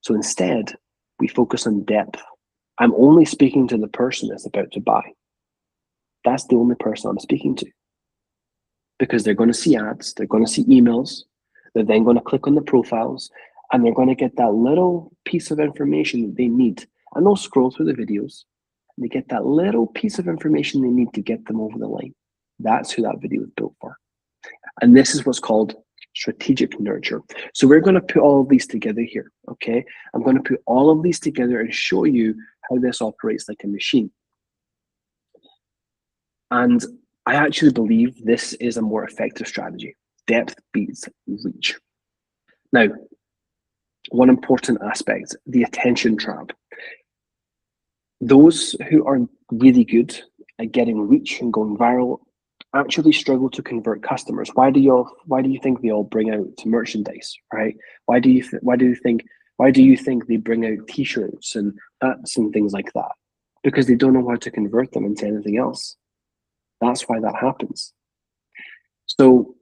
Speaker 1: So instead, we focus on depth. I'm only speaking to the person that's about to buy. That's the only person I'm speaking to. Because they're going to see ads, they're going to see emails, they're then going to click on the profiles, and they're going to get that little piece of information that they need. And they'll scroll through the videos, and they get that little piece of information they need to get them over the line. That's who that video is built for. And this is what's called strategic nurture. So we're going to put all of these together here, okay? I'm going to put all of these together and show you how this operates like a machine. And I actually believe this is a more effective strategy. Depth beats reach. Now, one important aspect, the attention trap. Those who are really good at getting reach and going viral actually struggle to convert customers. Why do you think they all bring out merchandise, right? Why do you think they bring out t-shirts and hats and things like that? Because they don't know how to convert them into anything else. That's why that happens. So,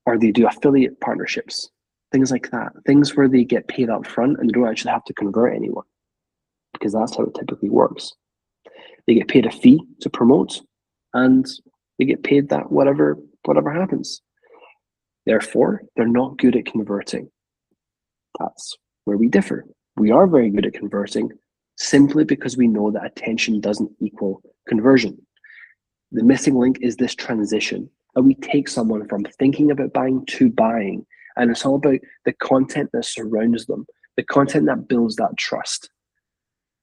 Speaker 1: or they do affiliate partnerships, things like that, things where they get paid up front and don't actually have to convert anyone, because that's how it typically works. They get paid a fee to promote, and they get paid that whatever happens. Therefore, they're not good at converting. That's where we differ. We are very good at converting simply because we know that attention doesn't equal conversion. The missing link is this transition, and we take someone from thinking about buying to buying. And it's all about the content that surrounds them, the content that builds that trust.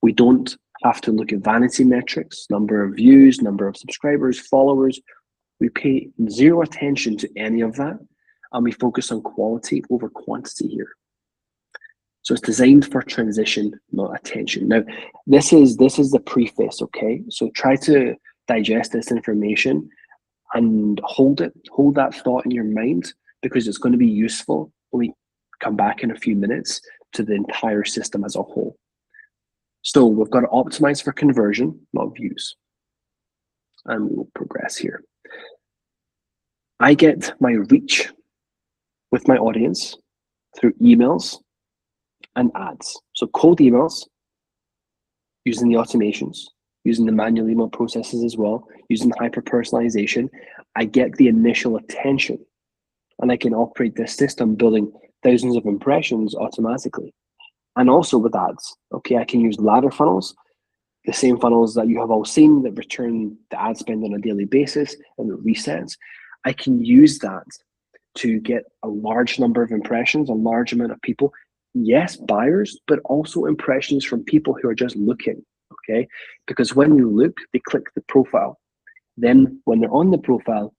Speaker 1: We don't have to look at vanity metrics, number of views, number of subscribers, followers. We pay zero attention to any of that, and we focus on quality over quantity here. So it's designed for transition, not attention. Now, this is the preface, okay? So try to digest this information and hold that thought in your mind, because it's going to be useful when we come back in a few minutes to the entire system as a whole. So we've got to optimize for conversion, not views. And we'll progress here. I get my reach with my audience through emails and ads. So cold emails, using the automations, using the manual email processes as well, using hyper-personalization, I get the initial attention, and I can operate this system building thousands of impressions automatically. And also with ads, okay, I can use ladder funnels, the same funnels that you have all seen that return the ad spend on a daily basis and it resets. I can use that to get a large number of impressions, a large amount of people. Yes, buyers, but also impressions from people who are just looking, okay? Because when you look, they click the profile. Then when they're on the profile,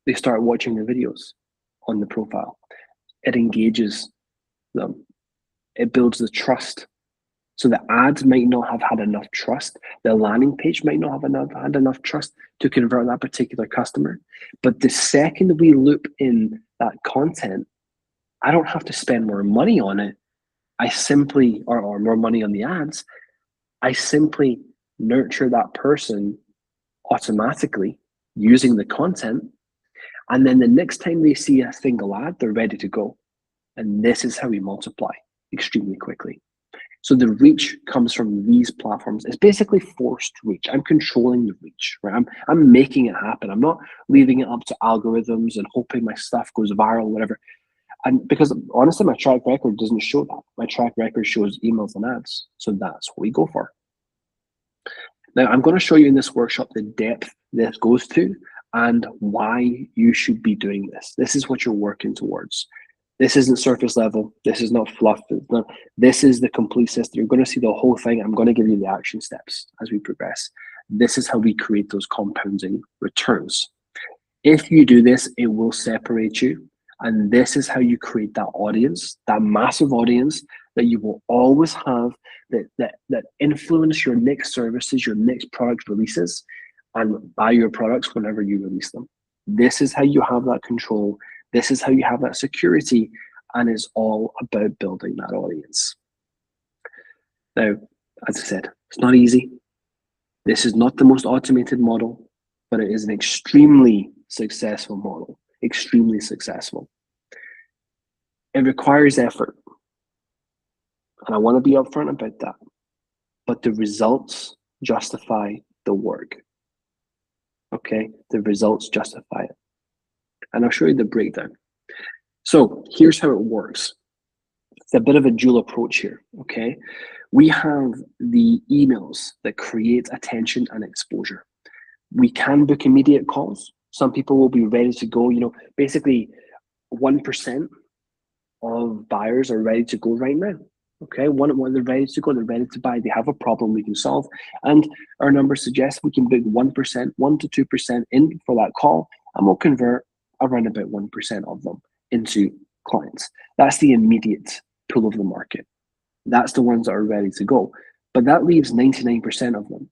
Speaker 1: they start watching the videos on the profile. It engages them. It builds the trust. So the ads might not have had enough trust. The landing page might not have had enough trust to convert that particular customer. But the second we loop in that content, I don't have to spend more money on it. I simply, or more money on the ads, I simply nurture that person automatically using the content. And then the next time they see a single ad, they're ready to go. And this is how we multiply extremely quickly. So the reach comes from these platforms. It's basically forced reach. I'm controlling the reach, right? I'm making it happen. I'm not leaving it up to algorithms and hoping my stuff goes viral, whatever. And because honestly, my track record doesn't show that. My track record shows emails and ads. So that's what we go for. Now, I'm going to show you in this workshop the depth this goes to and why you should be doing this. This is what you're working towards. This isn't surface level. This is not fluff. This is the complete system. You're going to see the whole thing. I'm going to give you the action steps as we progress. This is how we create those compounding returns. If you do this, it will separate you. And this is how you create that audience, that massive audience that you will always have, that influence your next services, your next product releases, and buy your products whenever you release them. This is how you have that control. This is how you have that security, and it's all about building that audience. Now, as I said, it's not easy. This is not the most automated model, but it is an extremely successful model, extremely successful. It requires effort, and I want to be upfront about that, but the results justify the work. Okay, the results justify it. And I'll show you the breakdown. So here's how it works. It's a bit of a dual approach here, okay? We have the emails that create attention and exposure. We can book immediate calls. Some people will be ready to go, basically 1% of buyers are ready to go right now. Okay, when they're ready to go, they're ready to buy. They have a problem we can solve, and our numbers suggest we can book 1%, 1 to 2% in for that call, and we'll convert around about 1% of them into clients. That's the immediate pool of the market. That's the ones that are ready to go, but that leaves 99% of them,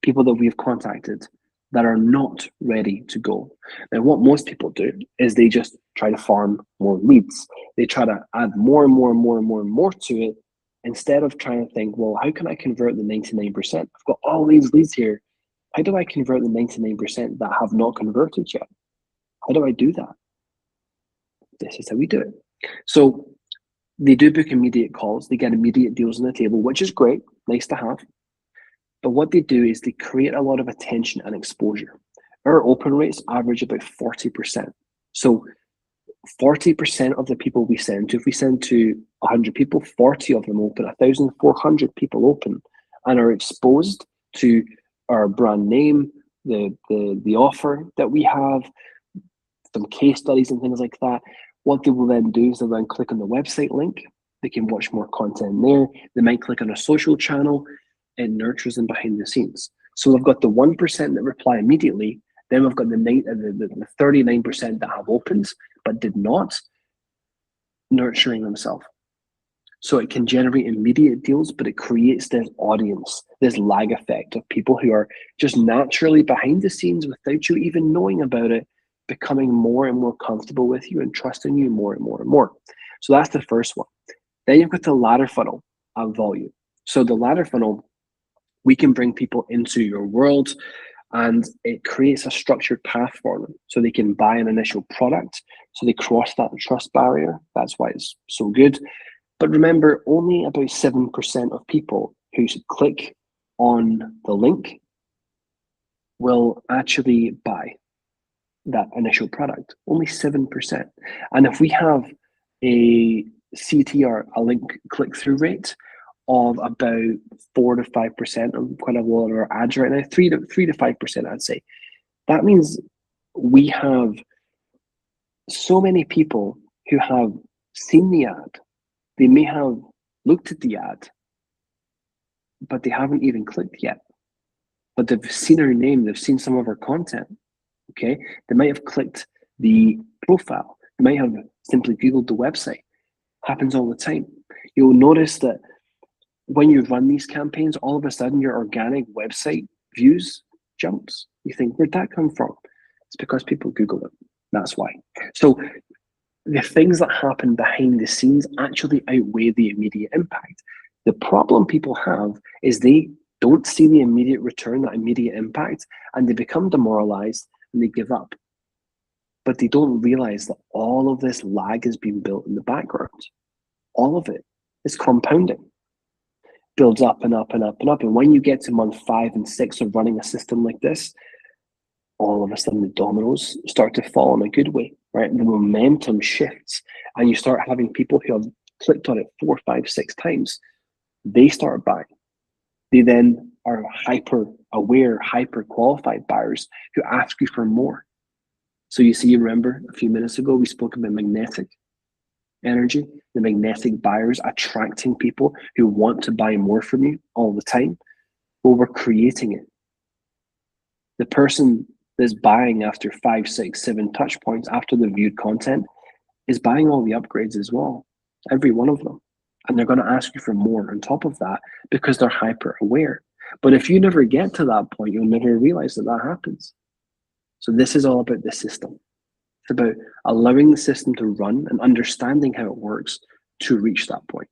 Speaker 1: people that we've contacted, that are not ready to go. Now, what most people do is they just try to farm more leads. They try to add more and more and more and more and more to it, instead of trying to think, well, how can I convert the 99%? I've got all these leads here. How do I convert the 99% that have not converted yet? How do I do that? This is how we do it. So they do book immediate calls. They get immediate deals on the table, which is great, nice to have. But what they do is they create a lot of attention and exposure. Our open rates average about 40%. So 40% of the people we send to, if we send to 100 people, 40 of them open, 1,400 people open and are exposed to our brand name, the offer that we have, some case studies and things like that. What they will then do is they'll then click on the website link. They can watch more content there. They might click on a social channel. It nurtures them behind the scenes. So we've got the 1% that reply immediately. Then we've got the 39% that have opened but did not, nurturing themselves. So it can generate immediate deals, but it creates this audience, this lag effect of people who are just naturally behind the scenes without you even knowing about it, becoming more and more comfortable with you and trusting you more and more and more. So that's the first one. Then you've got the ladder funnel of volume. So the ladder funnel, we can bring people into your world and it creates a structured path for them. So they can buy an initial product. So they cross that trust barrier. That's why it's so good. But remember, only about 7% of people who click on the link will actually buy that initial product. Only 7%. And if we have a CTR, a link click-through rate of about 4 to 5%, I'm quite a lot of our ads right now, 3 to 5%, I'd say. That means we have so many people who have seen the ad. They may have looked at the ad, but they haven't even clicked yet. But they've seen our name, they've seen some of our content, okay? They might have clicked the profile. They might have simply Googled the website. Happens all the time. You'll notice that when you run these campaigns, all of a sudden your organic website views jumps. You think, where'd that come from? It's because people Google it. That's why. So the things that happen behind the scenes actually outweigh the immediate impact. The problem people have is they don't see the immediate return, that immediate impact, and they become demoralized and they give up. But they don't realize that all of this lag has been built in the background. All of it is compounding. Builds up and up and up and up. And when you get to month 5 and 6 of running a system like this, all of a sudden the dominoes start to fall in a good way, right? The momentum shifts and you start having people who have clicked on it 4, 5, 6 times. They start buying. They then are hyper aware, hyper qualified buyers who ask you for more. So you see, remember a few minutes ago, we spoke about magnetic energy, the magnetic buyers attracting people who want to buy more from you all the time. Well, we're creating it. The person that's buying after 5, 6, 7 touch points after the viewed content is buying all the upgrades as well, every one of them. And they're going to ask you for more on top of that because they're hyper aware. But if you never get to that point, you'll never realize that that happens. So this is all about the system. It's about allowing the system to run and understanding how it works to reach that point.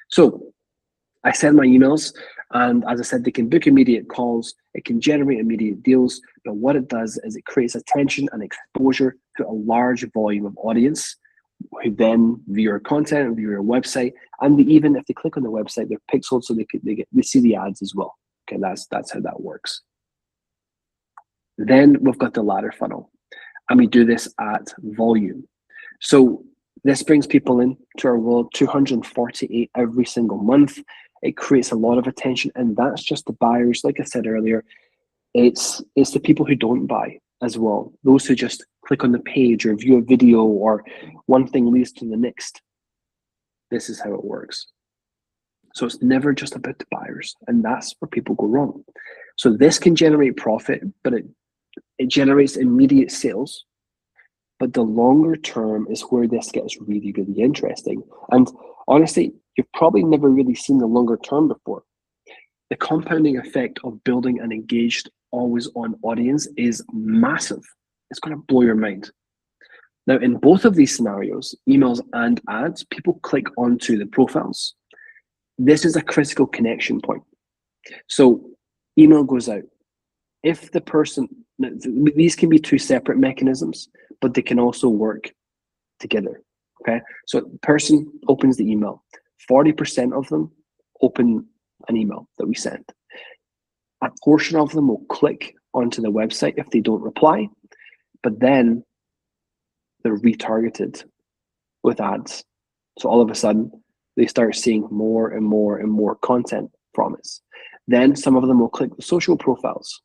Speaker 1: So I send my emails, and as I said, they can book immediate calls, it can generate immediate deals, but what it does is it creates attention and exposure to a large volume of audience who then view your content, view your website, and even if they click on the website, they're pixeled so they see the ads as well. Okay, that's how that works. Then we've got the ladder funnel, and we do this at volume. So this brings people in to our world, 248 every single month. It creates a lot of attention, and that's just the buyers. Like I said earlier, it's the people who don't buy as well. Those who just click on the page or view a video or one thing leads to the next. This is how it works. So it's never just about the buyers, and that's where people go wrong. So this can generate profit, but it generates immediate sales. But the longer term is where this gets really, really interesting. And honestly, you've probably never really seen the longer term before. The compounding effect of building an engaged, always on audience is massive. It's going to blow your mind. Now, in both of these scenarios, emails and ads, people click onto the profiles. This is a critical connection point. So email goes out. If the person, these can be two separate mechanisms, but they can also work together, okay? So the person opens the email. 40% of them open an email that we send. A portion of them will click onto the website if they don't reply, but then they're retargeted with ads. So all of a sudden, they start seeing more and more and more content from us. Then some of them will click the social profiles.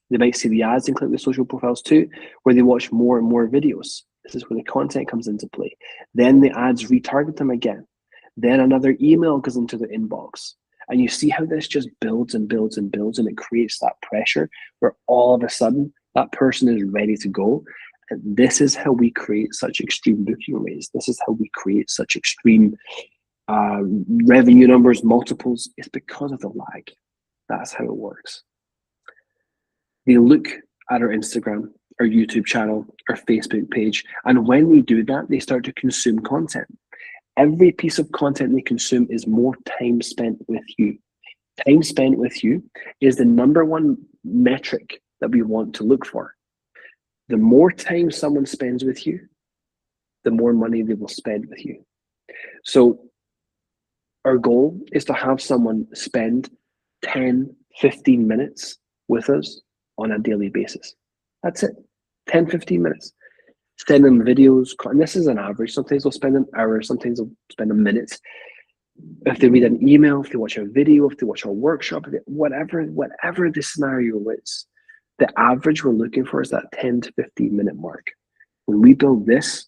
Speaker 1: They might see the ads and click the social profiles too, where they watch more and more videos. This is where the content comes into play. Then the ads retarget them again. Then another email goes into the inbox. And you see how this just builds and builds and builds, and it creates that pressure where all of a sudden that person is ready to go. And this is how we create such extreme booking rates. This is how we create such extreme revenue numbers, multiples. It's because of the lag. That's how it works. They look at our Instagram, our YouTube channel, our Facebook page, and when they do that, they start to consume content. Every piece of content they consume is more time spent with you. Time spent with you is the number one metric that we want to look for. The more time someone spends with you, the more money they will spend with you. So our goal is to have someone spend 10, 15 minutes with us on a daily basis. That's it. 10, 15 minutes. Send them videos, and this is an average. Sometimes they'll spend an hour, sometimes they'll spend a minute. If they read an email, if they watch a video, if they watch a workshop, whatever the scenario is, the average we're looking for is that 10 to 15 minute mark. When we build this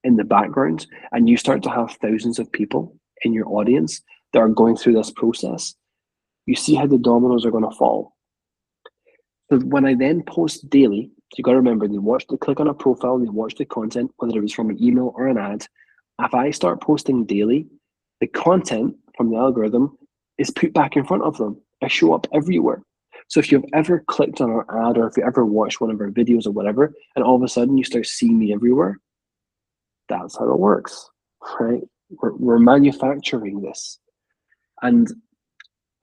Speaker 1: in the background and you start to have thousands of people in your audience that are going through this process, you see how the dominoes are going to fall. So when I then post daily, you got to remember, they click on a profile, they watch the content, whether it was from an email or an ad. If I start posting daily, the content from the algorithm is put back in front of them. I show up everywhere. So if you've ever clicked on our ad, or if you ever watched one of our videos or whatever, and all of a sudden you start seeing me everywhere, that's how it works, right? We're manufacturing this. And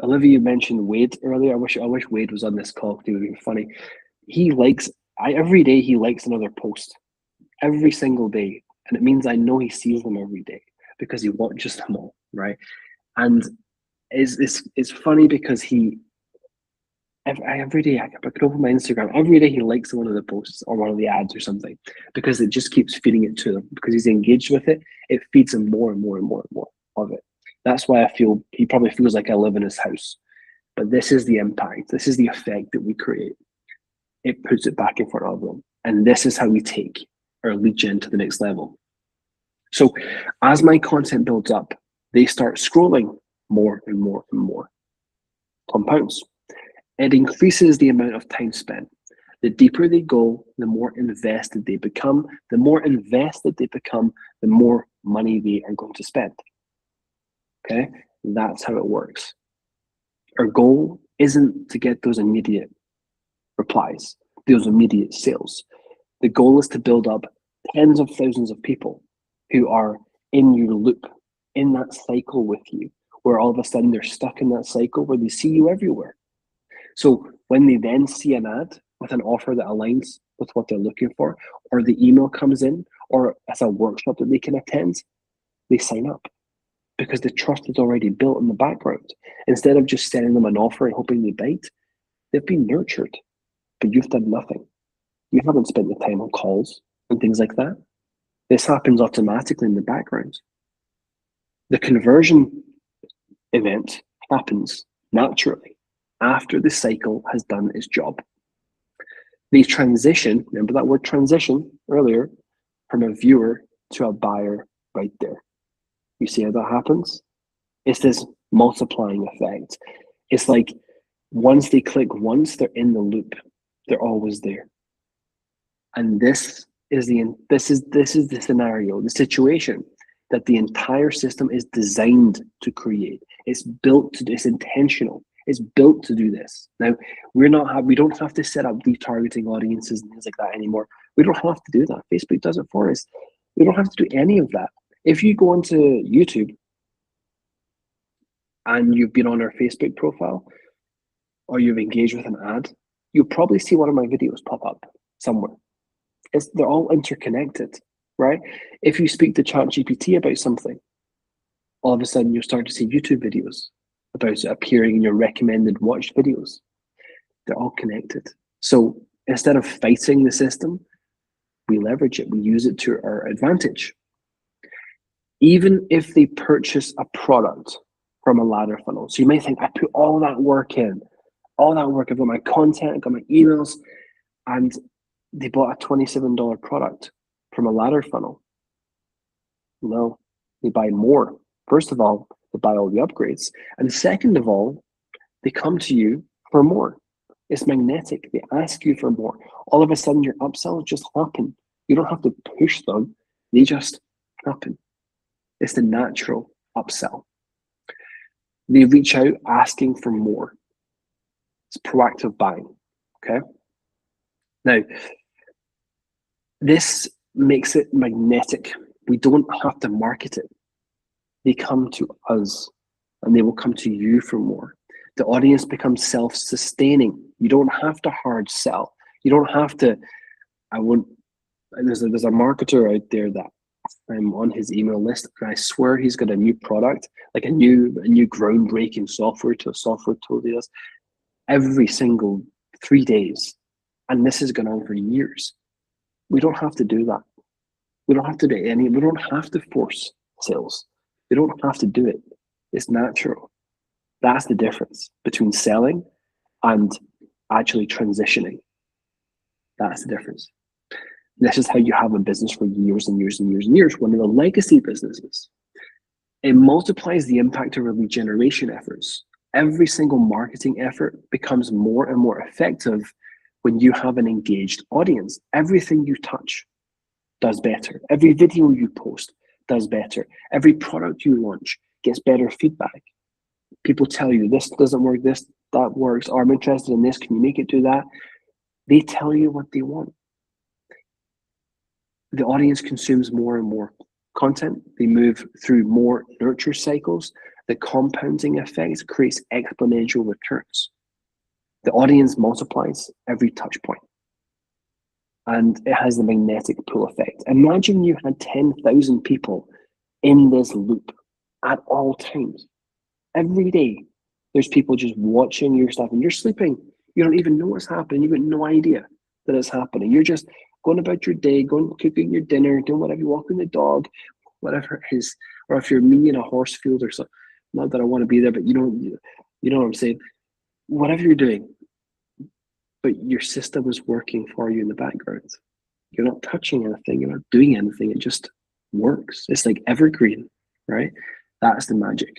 Speaker 1: Olivia mentioned Wade earlier. I wish Wade was on this call because it would be funny. Every day he likes another post, every single day. And it means I know he sees them every day because he watches them all, right? And it's funny because every day I could open my Instagram, every day he likes one of the posts or one of the ads or something because it just keeps feeding it to him because he's engaged with it. It feeds him more and more and more and more of it. That's why I feel he probably feels like I live in his house. But this is the impact. This is the effect that we create. It puts it back in front of them. And this is how we take our lead gen to the next level. So as my content builds up, they start scrolling more and more and more. Compounds. It increases the amount of time spent. The deeper they go, the more invested they become. The more invested they become, the more money they are going to spend. Okay, that's how it works. Our goal isn't to get those immediate replies, those immediate sales. The goal is to build up tens of thousands of people who are in your loop, in that cycle with you, where all of a sudden they're stuck in that cycle where they see you everywhere. So when they then see an ad with an offer that aligns with what they're looking for, or the email comes in, or as a workshop that they can attend, they sign up because the trust is already built in the background. Instead of just sending them an offer and hoping they bite, they've been nurtured, but you've done nothing. You haven't spent the time on calls and things like that. This happens automatically in the background. The conversion event happens naturally after the cycle has done its job. They transition, remember that word transition earlier, from a viewer to a buyer right there. You see how that happens? It's this multiplying effect. It's like once they click once, they're in the loop. They're always there. And this is the scenario, the situation that the entire system is designed to create. It's built to, it's intentional. It's built to do this. Now, we don't have to set up retargeting audiences and things like that anymore. We don't have to do that. Facebook does it for us. We don't have to do any of that. If you go onto YouTube and you've been on our Facebook profile or you've engaged with an ad, you'll probably see one of my videos pop up somewhere. They're all interconnected, right? If you speak to ChatGPT about something, all of a sudden you'll start to see YouTube videos about it appearing in your recommended watched videos. They're all connected. So instead of fighting the system, we leverage it, we use it to our advantage. Even if they purchase a product from a ladder funnel. So you may think, I put all that work in, I've got my content, I've got my emails, and they bought a $27 product from a ladder funnel. No, they buy more. First of all, they buy all the upgrades. And second of all, they come to you for more. It's magnetic. They ask you for more. All of a sudden, your upsells just happen. You don't have to push them. They just happen. It's the natural upsell. They reach out asking for more. It's proactive buying, okay? Now, this makes it magnetic. We don't have to market it. They come to us and they will come to you for more. The audience becomes self-sustaining. You don't have to hard sell. You don't have to, there's a marketer out there that I'm on his email list, and I swear he's got a new product, like a new groundbreaking software tool he does every single 3 days. And this has gone on for years. We don't have to do that. We don't have to we don't have to force sales. We don't have to do it. It's natural. That's the difference between selling and actually transitioning. That's the difference. This is how you have a business for years and years and years and years. One of the legacy businesses, it multiplies the impact of our lead generation efforts. Every single marketing effort becomes more and more effective when you have an engaged audience. Everything you touch does better. Every video you post does better. Every product you launch gets better feedback. People tell you this doesn't work, that works, or I'm interested in this, can you make it do that? They tell you what they want. The audience consumes more and more content. They move through more nurture cycles. The compounding effect creates exponential returns. The audience multiplies every touch point. And it has the magnetic pull effect. Imagine you had 10,000 people in this loop at all times. Every day, there's people just watching your stuff and you're sleeping. You don't even know what's happening. You've got no idea that it's happening. You're just going about your day, cooking your dinner, doing whatever, you walking the dog, whatever it is. Or if you're me in a horse field or something, not that I want to be there, but you know what I'm saying. Whatever you're doing, but your system is working for you in the background. You're not touching anything, you're not doing anything, it just works. It's like evergreen, right? That's the magic.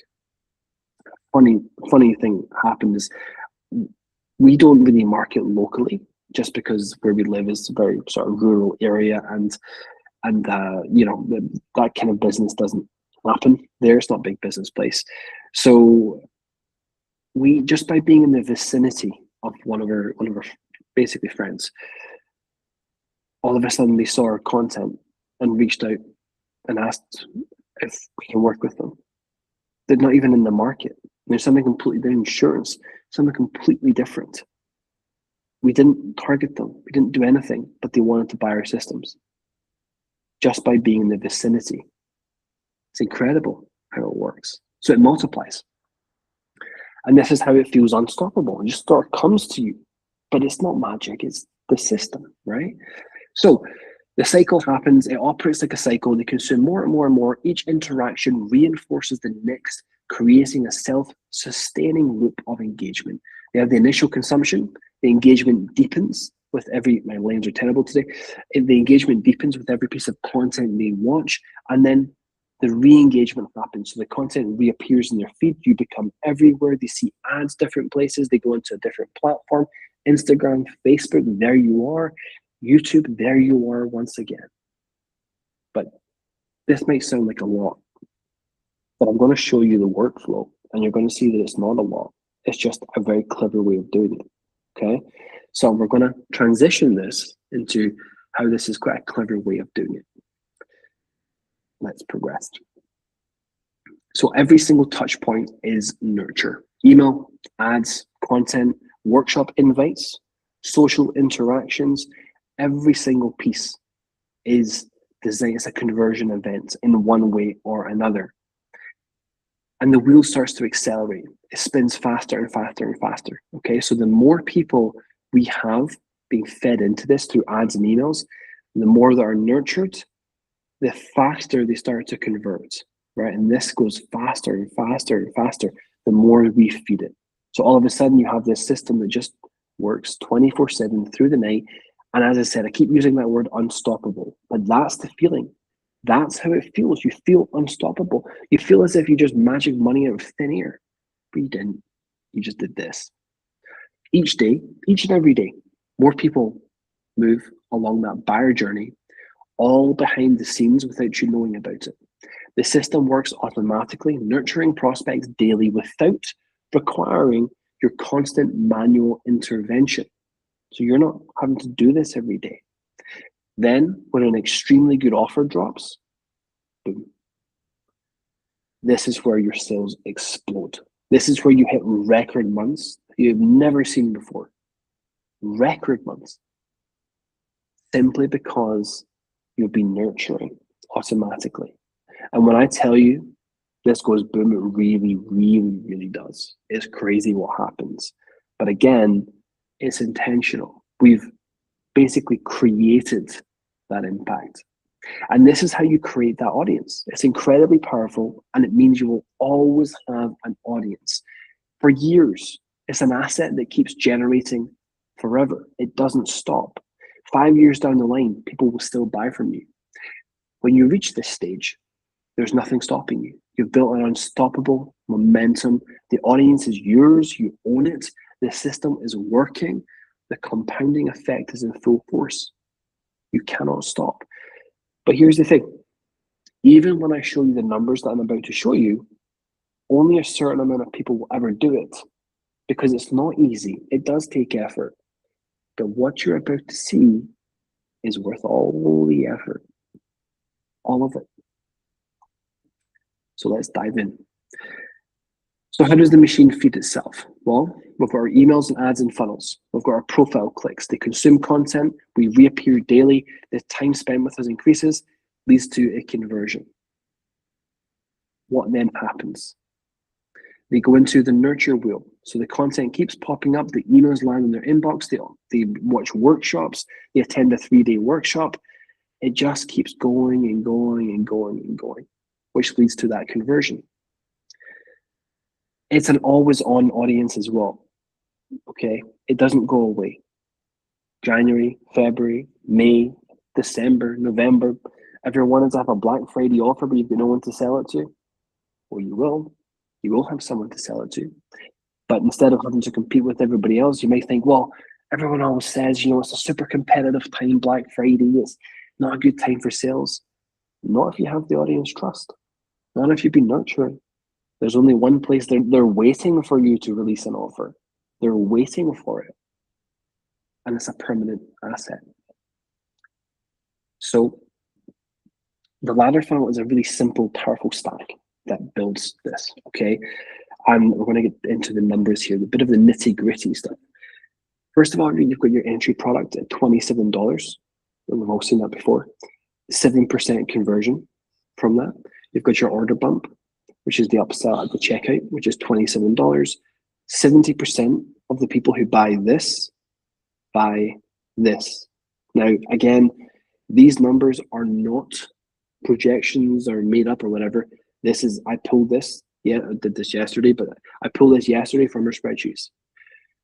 Speaker 1: Funny thing happened is we don't really market locally just because where we live is a very sort of rural area and that kind of business doesn't happen there. It's not a big business place. So we, just by being in the vicinity of one of our basically friends, all of a sudden they saw our content and reached out and asked if we can work with them. They're not even in the market. There's something completely, their insurance, something completely different. We didn't target them. We didn't do anything, but they wanted to buy our systems just by being in the vicinity. It's incredible how it works. So it multiplies. And this is how it feels unstoppable. It just sort of comes to you, but it's not magic. It's the system, right? So the cycle happens. It operates like a cycle. They consume more and more and more. Each interaction reinforces the next, creating a self-sustaining loop of engagement. They have the initial consumption. The engagement deepens with every, my lines are terrible today. The engagement deepens with every piece of content they watch. And then the re-engagement happens. So the content reappears in their feed. You become everywhere. They see ads different places. They go into a different platform. Instagram, Facebook, there you are. YouTube, there you are once again. But this might sound like a lot, but I'm going to show you the workflow and you're going to see that it's not a lot. It's just a very clever way of doing it. Okay. So we're going to transition this into how this is quite a clever way of doing it. Let's progress. So every single touch point is nurture. Email, ads, content, workshop invites, social interactions, every single piece is designed as a conversion event in one way or another. And the wheel starts to accelerate. It spins faster and faster and faster. Okay, so the more people we have being fed into this through ads and emails, The more that are nurtured, the faster they start to convert, right? And this goes faster and faster and faster the more we feed it. So all of a sudden you have this system that just works 24/7 through the night. And as I said, I keep using that word unstoppable, but that's the feeling. That's how it feels. You feel unstoppable. You feel as if you just magic money out of thin air, but you didn't. You just did this. Each day, each and every day, more people move along that buyer journey, all behind the scenes without you knowing about it. The system works automatically, nurturing prospects daily without requiring your constant manual intervention. So you're not having to do this every day. Then, when an extremely good offer drops, boom. This is where your sales explode. This is where you hit record months you've never seen before. Record months. Simply because you'll be nurturing automatically. And when I tell you this goes boom, it really, really, really does. It's crazy what happens. But again, it's intentional. We've basically created that impact. And this is how you create that audience. It's incredibly powerful, and it means you will always have an audience for years. It's an asset that keeps generating forever. It doesn't stop. 5 years down the line, people will still buy from you. When you reach this stage, there's nothing stopping you. You've built an unstoppable momentum. The audience is yours. You own it. The system is working. The compounding effect is in full force. You cannot stop. But here's the thing. Even when I show you the numbers that I'm about to show you, only a certain amount of people will ever do it because it's not easy. It does take effort. But what you're about to see is worth all the effort. All of it. So let's dive in. So how does the machine feed itself? Well, we've got our emails and ads and funnels. We've got our profile clicks. They consume content. We reappear daily. The time spent with us increases, leads to a conversion. What then happens? They go into the nurture wheel. So the content keeps popping up. The emails land in their inbox. They watch workshops. They attend a 3-day workshop. It just keeps going and going and going and going, which leads to that conversion. It's an always on audience as well. Okay. It doesn't go away. January, February, May, December, November. If you're wanting to have a Black Friday offer, but you've got no one to sell it to, well, you will have someone to sell it to. But instead of having to compete with everybody else, you may think, well, everyone always says, it's a super competitive time, Black Friday. It's not a good time for sales. Not if you have the audience trust. Not if you've been nurturing. There's only one place. They're waiting for you to release an offer. They're waiting for it. And it's a permanent asset. So the ladder funnel is a really simple, powerful stack that builds this, okay? And we're going to get into the numbers here, a bit of the nitty-gritty stuff. First of all, you've got your entry product at $27. We've all seen that before. 7% conversion from that. You've got your order bump, which is the upsell at the checkout, which is $27. 70% of the people who buy this buy this. Now, again, these numbers are not projections or made up or whatever. This is, I pulled this. Yeah, I did this yesterday, but I pulled this yesterday from our spreadsheets.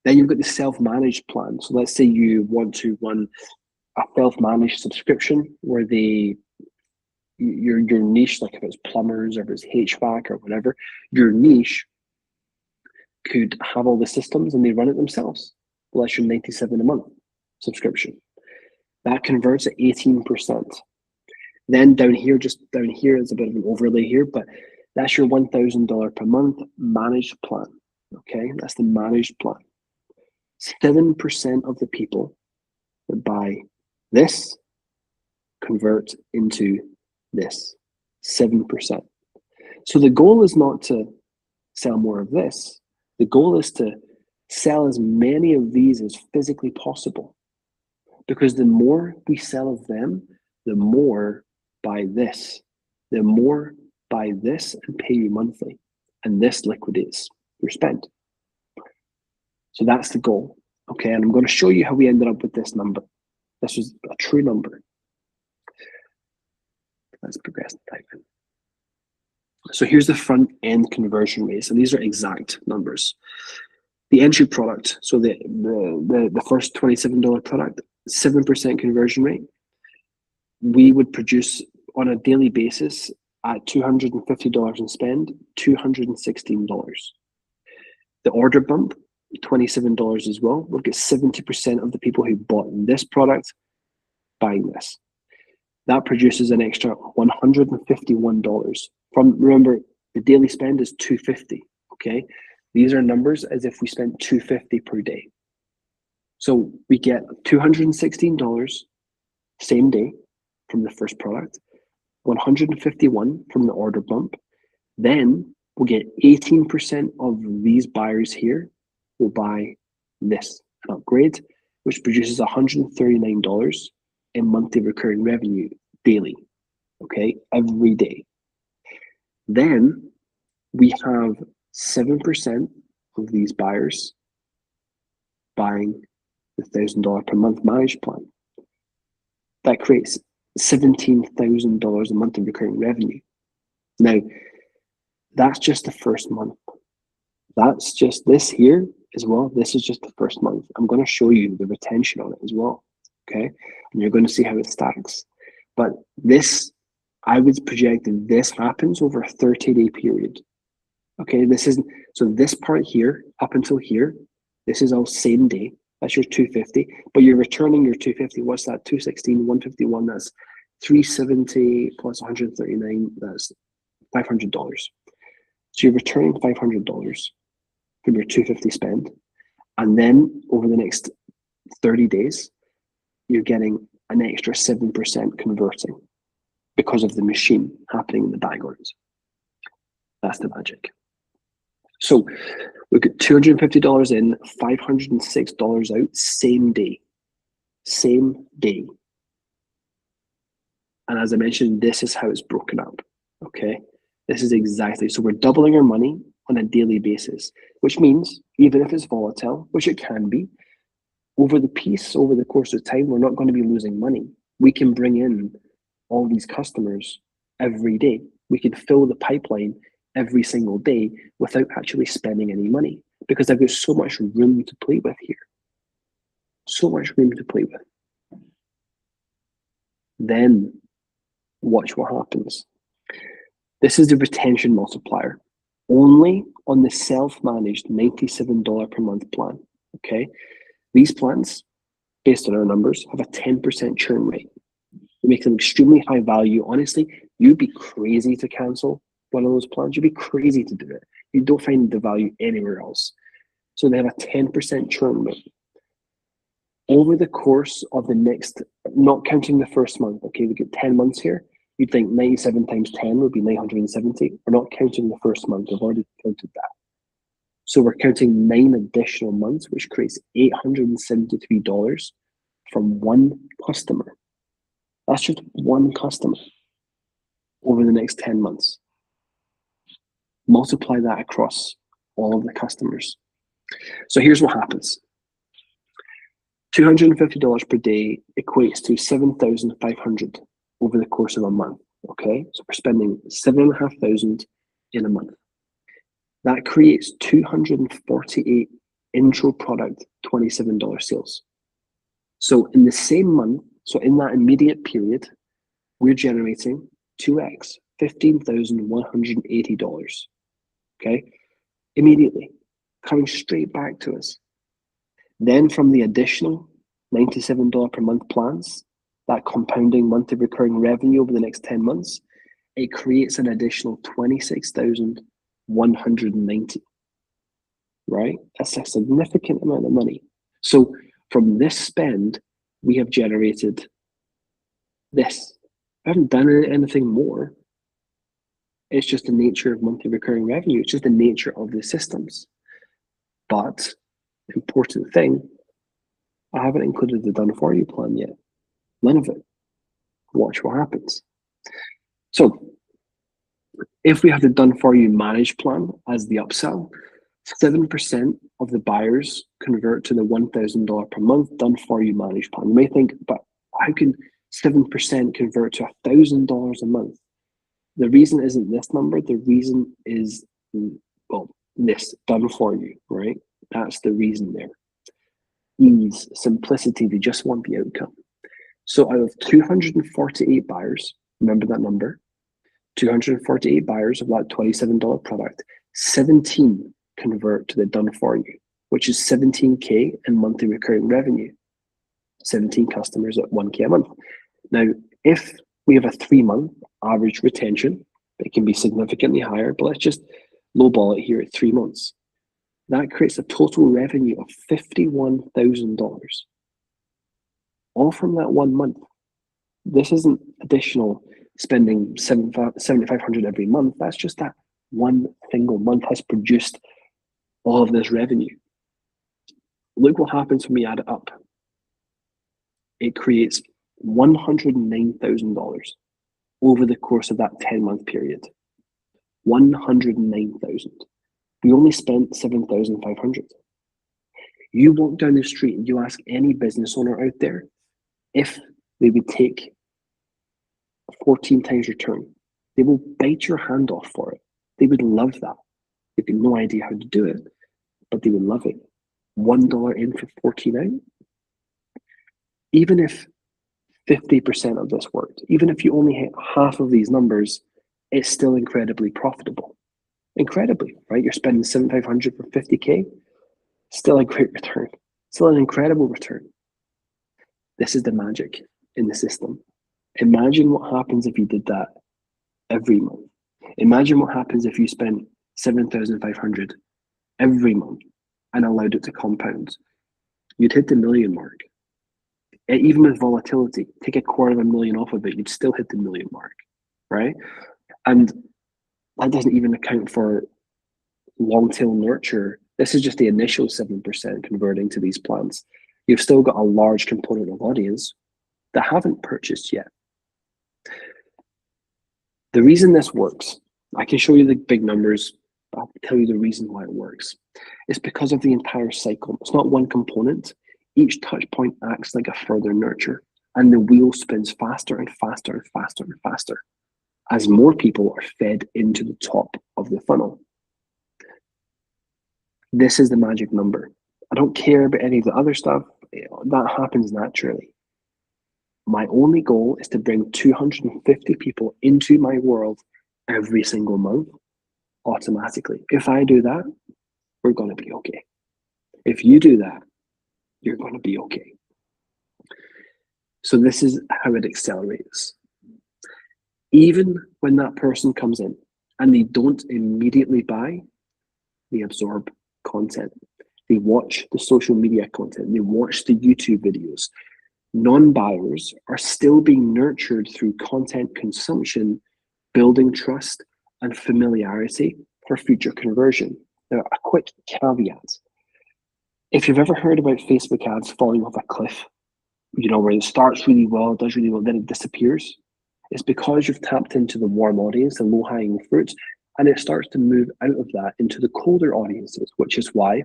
Speaker 1: Then you've got the self-managed plan. So let's say you want to run a self-managed subscription where your niche, like if it's plumbers or if it's HVAC or whatever, your niche could have all the systems and they run it themselves. Well, that's your $97 a month subscription. That converts at 18%. Then down here is a bit of an overlay here, but that's your $1,000 per month managed plan. Okay, that's the managed plan. 7% of the people that buy this convert into this. 7%. So the goal is not to sell more of this. The goal is to sell as many of these as physically possible. Because the more we sell of them, the more buy this. The more buy this and pay you monthly. And this liquidates your spend. So that's the goal. Okay, and I'm going to show you how we ended up with this number. This was a true number. Let's progress the type in. So here's the front end conversion rates, and these are exact numbers. The entry product, so the first $27 product, 7% conversion rate. We would produce on a daily basis at $250 in spend, $216. The order bump, $27 as well. We'll get 70% of the people who bought this product buying this. That produces an extra $151. Remember, the daily spend is $250. Okay, these are numbers as if we spent $250 per day. So we get $216 same day from the first product, $151 from the order bump. Then we'll get 18% of these buyers here will buy this upgrade, which produces $139 in monthly recurring revenue daily, okay, every day. Then we have 7% of these buyers buying the $1,000 per month managed plan. That creates $17,000 a month of recurring revenue. Now, that's just the first month. That's just this here as well. This is just the first month. I'm going to show you the retention on it as well, okay? And you're going to see how it stacks. But this, I would project that this happens over a 30-day period. Okay, so this part here, up until here, this is all same day. That's your 250, but you're returning your 250. What's that? 216, 151, that's 370 plus 139, that's $500. So you're returning $500 from your 250 spend. And then over the next 30 days, you're getting an extra 7% converting because of the machine happening in the background. That's the magic. So we got $250 in, $506 out, same day. Same day. And as I mentioned, this is how it's broken up. Okay. This is exactly, so we're doubling our money on a daily basis, which means even if it's volatile, which it can be, over the course of time, we're not going to be losing money. We can bring in all these customers every day. We can fill the pipeline every single day without actually spending any money because I've got so much room to play with here. So much room to play with. Then watch what happens. This is the retention multiplier, only on the self-managed $97 per month plan, okay? These plans, based on our numbers, have a 10% churn rate. It makes them extremely high value. Honestly, you'd be crazy to cancel one of those plans. You'd be crazy to do it. You don't find the value anywhere else. So they have a 10% churn rate. Over the course of the next, not counting the first month, okay, we get 10 months here. You'd think 97 times 10 would be 970. We're not counting the first month. We've already counted that. So we're counting 9 additional months, which creates $873 from one customer. That's just one customer over the next 10 months. Multiply that across all of the customers. So here's what happens. $250 per day equates to $7,500 over the course of a month. Okay, so we're spending $7,500 in a month. That creates 248 intro product $27 sales. So in the same month, so in that immediate period, we're generating 2x, $15,180. Okay, immediately coming straight back to us. Then from the additional $97 per month plans, that compounding monthly recurring revenue over the next 10 months, it creates an additional $26,190, right? That's a significant amount of money. So from this spend, we have generated this. I haven't done anything more. It's just the nature of monthly recurring revenue. It's just the nature of the systems. But the important thing, I haven't included the done for you plan yet. None of it. Watch what happens. So if we have the done for you managed plan as the upsell, 7% of the buyers convert to the $1,000 per month done for you managed plan. You may think, but how can 7% convert to $1,000 a month. The reason isn't this number. The reason is, well, this done for you, right? That's the reason there. Ease, simplicity, they just want the outcome. So out of 248 buyers, remember that number, 248 buyers of that $27 product, 17 convert to the done for you, which is 17K in monthly recurring revenue. 17 customers at 1K a month. Now, if we have a 3-month average retention, it can be significantly higher, but let's just lowball it here at 3 months. That creates a total revenue of $51,000, all from that 1 month. This isn't additional spending $7,500 every month. That's just that one single month has produced all of this revenue. Look what happens when we add it up. It creates $109,000 over the course of that 10-month period. $109,000. We only spent $7,500. You walk down the street and you ask any business owner out there if they would take 14 times return. They will bite your hand off for it. They would love that. They've got no idea how to do it, but they would love it. $1 in for 14 out. Even if 50% of this worked, even if you only hit half of these numbers, it's still incredibly profitable. Incredibly, right? You're spending $7,500 for 50K, still a great return, still an incredible return. This is the magic in the system. Imagine what happens if you did that every month. Imagine what happens if you spent $7,500 every month and allowed it to compound. You'd hit the million mark. Even with volatility, take $250,000 off of it, you'd still hit the million mark, right? And that doesn't even account for long tail nurture. This is just the initial 7% converting to these plans. You've still got a large component of audience that haven't purchased yet. The reason this works, I can show you the big numbers, but I'll tell you the reason why it works. It's because of the entire cycle. It's not one component. Each touch point acts like a further nurture, and the wheel spins faster and faster and faster and faster as more people are fed into the top of the funnel. This is the magic number. I don't care about any of the other stuff. That happens naturally. My only goal is to bring 250 people into my world every single month automatically. If I do that, we're going to be okay. If you do that, you're going to be okay. So this is how it accelerates. Even when that person comes in and they don't immediately buy, they absorb content. They watch the social media content. They watch the YouTube videos. Non-buyers are still being nurtured through content consumption, building trust and familiarity for future conversion. Now, a quick caveat. If you've ever heard about Facebook ads falling off a cliff, where it starts really well, does really well, then it disappears, it's because you've tapped into the warm audience, the low-hanging fruit, and it starts to move out of that into the colder audiences, which is why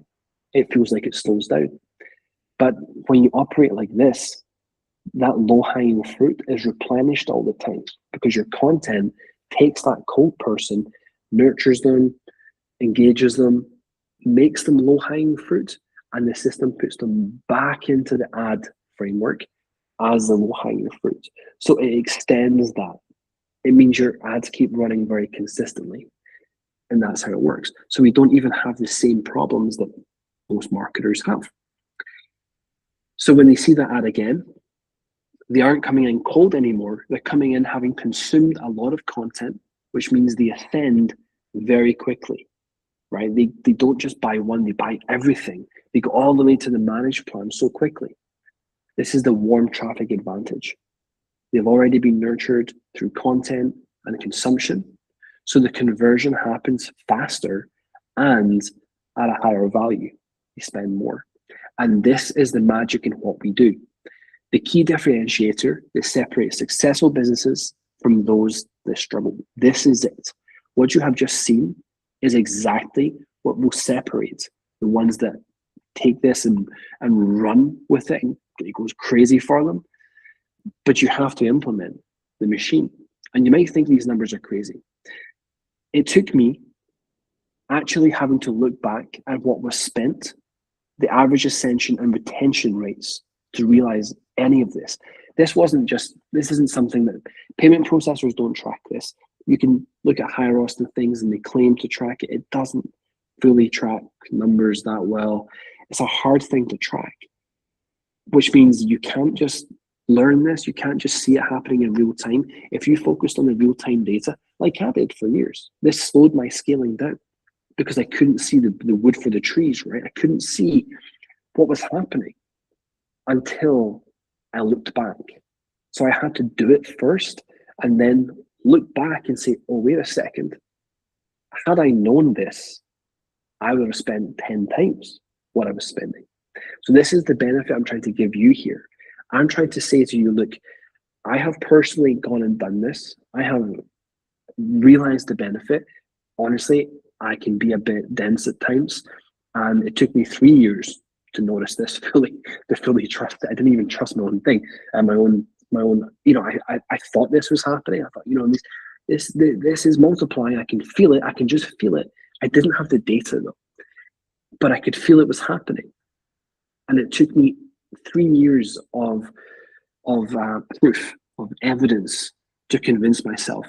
Speaker 1: it feels like it slows down. But when you operate like this, that low-hanging fruit is replenished all the time because your content takes that cold person, nurtures them, engages them, makes them low-hanging fruit, and the system puts them back into the ad framework as the low-hanging fruit. So it extends that. It means your ads keep running very consistently. And that's how it works. So we don't even have the same problems that most marketers have. So when they see that ad again, they aren't coming in cold anymore. They're coming in having consumed a lot of content, which means they ascend very quickly, right? They don't just buy one, they buy everything. They go all the way to the managed plan so quickly. This is the warm traffic advantage. They've already been nurtured through content and consumption. So the conversion happens faster and at a higher value. You spend more. And this is the magic in what we do. The key differentiator that separates successful businesses from those that struggle. This is it. What you have just seen is exactly what will separate the ones that take this and run with it and it goes crazy for them. but you have to implement the machine. And you might think these numbers are crazy. It took me actually having to look back at what was spent, the average ascension and retention rates, to realize any of this. This isn't something that payment processors don't track this. You can look at Hyros and things and they claim to track it. It doesn't fully track numbers that well. It's a hard thing to track, which means you can't just learn this. You can't just see it happening in real time. If you focused on the real time data, like I did for years, this slowed my scaling down because I couldn't see the wood for the trees, right? I couldn't see what was happening until I looked back. So I had to do it first and then look back and say, oh, wait a second. Had I known this, I would have spent 10 times what I was spending. So this is the benefit I'm trying to give you here. I'm trying to say to you, look, I have personally gone and done this. I have realized the benefit. Honestly, I can be a bit dense at times. And it took me 3 years to notice this fully, to fully trust it. I didn't even trust my own thing and my own, I thought this was happening. I thought, this is multiplying. I can feel it. I can just feel it. I didn't have the data though, but I could feel it was happening. And it took me 3 years of proof, of evidence to convince myself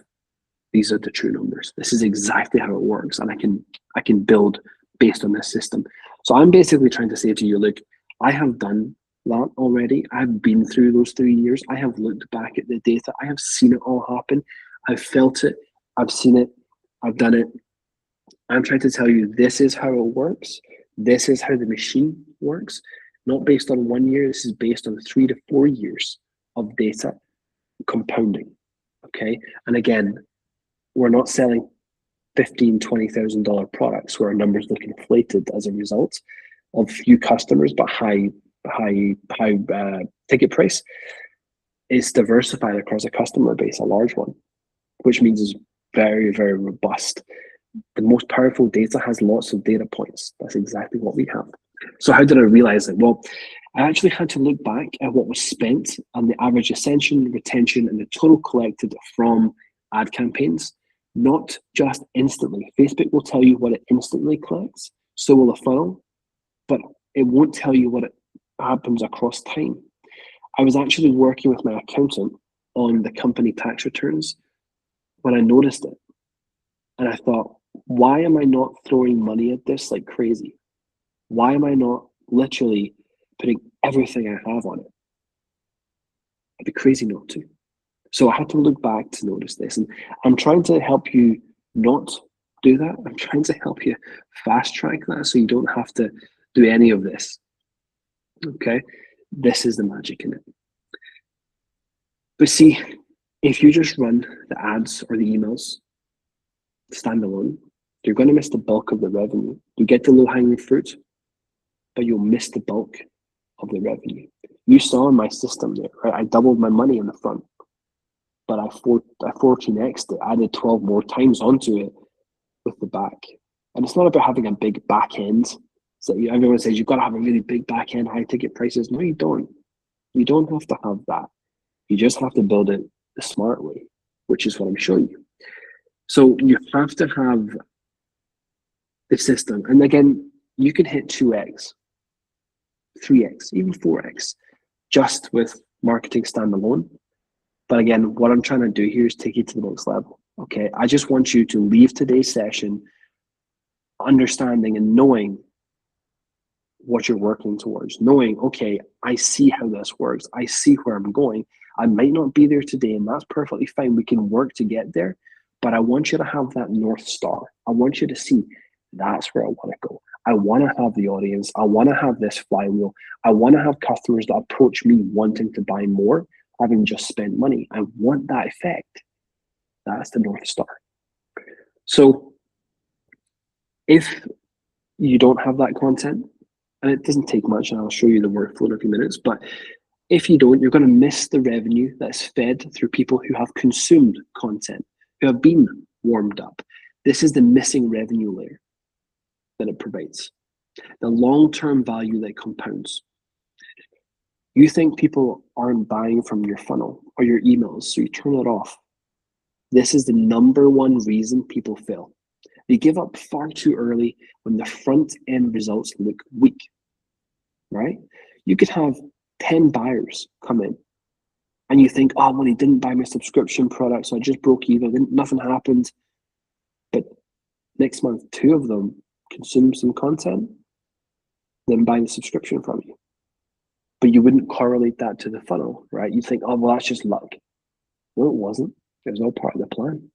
Speaker 1: these are the true numbers. This is exactly how it works, and I can build based on this system. So I'm basically trying to say to you, look, I have done that already. I've been through those 3 years. I have looked back at the data. I have seen it all happen. I've felt it. I've seen it. I've done it. I'm trying to tell you this is how it works. This is how the machine works. Not based on 1 year. This is based on 3 to 4 years of data compounding. Okay. And again, we're not selling $15,000, $20,000 products where our numbers look inflated as a result of few customers, but high ticket price. It's diversified across a customer base, a large one, which means it's very, very robust. The most powerful data has lots of data points. That's exactly what we have. So how did I realize it? Well, I actually had to look back at what was spent on the average ascension, retention, and the total collected from ad campaigns, not just instantly. Facebook will tell you what it instantly collects, so will a funnel, but it won't tell you what it happens across time. I was actually working with my accountant on the company tax returns when I noticed it. And I thought, why am I not throwing money at this like crazy? Why am I not literally putting everything I have on it? I'd be crazy not to. So I had to look back to notice this. And I'm trying to help you not do that. I'm trying to help you fast track that so you don't have to do any of this. Okay? This is the magic in it. But see, if you just run the ads or the emails standalone, you're going to miss the bulk of the revenue. You get the low-hanging fruit, but you'll miss the bulk of the revenue. You saw in my system there, right? I doubled my money in the front, but I 14x'd it, added 12 more times onto it with the back. And it's not about having a big back end. So everyone says you've got to have a really big back end, high ticket prices. No, you don't. You don't have to have that. You just have to build it the smart way, which is what I'm showing you. So you have to have the system. And again, you can hit 2x, 3x, even 4x just with marketing standalone. But again, what I'm trying to do here is take you to the next level. Okay. I just want you to leave today's session understanding and knowing what you're working towards, knowing, okay, I see how this works. I see where I'm going. I might not be there today, and that's perfectly fine. We can work to get there, but I want you to have that North Star. I want you to see that's where I want to go. I want to have the audience. I want to have this flywheel. I want to have customers that approach me wanting to buy more, having just spent money. I want that effect. That's the North Star. So if you don't have that content, and it doesn't take much, and I'll show you the workflow in a few minutes, but if you don't, you're going to miss the revenue that's fed through people who have consumed content, who have been warmed up. This is the missing revenue layer that it provides, the long-term value that compounds. You think people aren't buying from your funnel or your emails, so you turn it off. This is the number one reason people fail. They give up far too early when the front end results look weak, right? You could have 10 buyers come in and you think, oh, well, he didn't buy my subscription product, so I just broke even, nothing happened. But next month, 2 of them consume some content, then buy the subscription from you. But you wouldn't correlate that to the funnel, right? You think, oh, well, that's just luck. No, it wasn't. It was all part of the plan.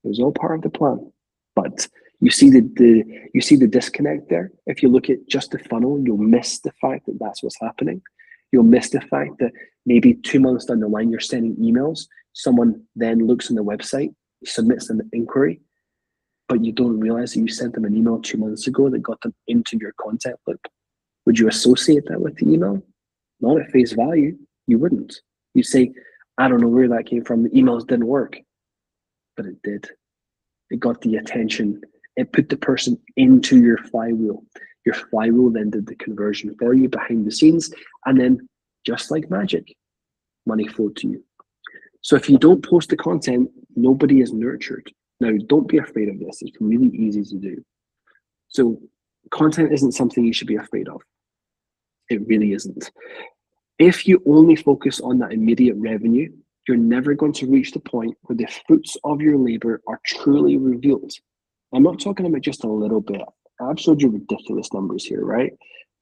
Speaker 1: It was all part of the plan. But you see the disconnect there. If you look at just the funnel, you'll miss the fact that that's what's happening. You'll miss the fact that maybe 2 months down the line, you're sending emails. Someone then looks on the website, submits an inquiry, but you don't realize that you sent them an email 2 months ago that got them into your content loop. Would you associate that with the email? Not at face value. You wouldn't. You'd say, I don't know where that came from. The emails didn't work. But it did. It got the attention. It put the person into your flywheel. Your flywheel then did the conversion for you behind the scenes. And then, just like magic, money flowed to you. So if you don't post the content, nobody is nurtured. Now, don't be afraid of this. It's really easy to do. So content isn't something you should be afraid of. It really isn't. If you only focus on that immediate revenue, you're never going to reach the point where the fruits of your labor are truly revealed. I'm not talking about just a little bit. I've showed you ridiculous numbers here, right?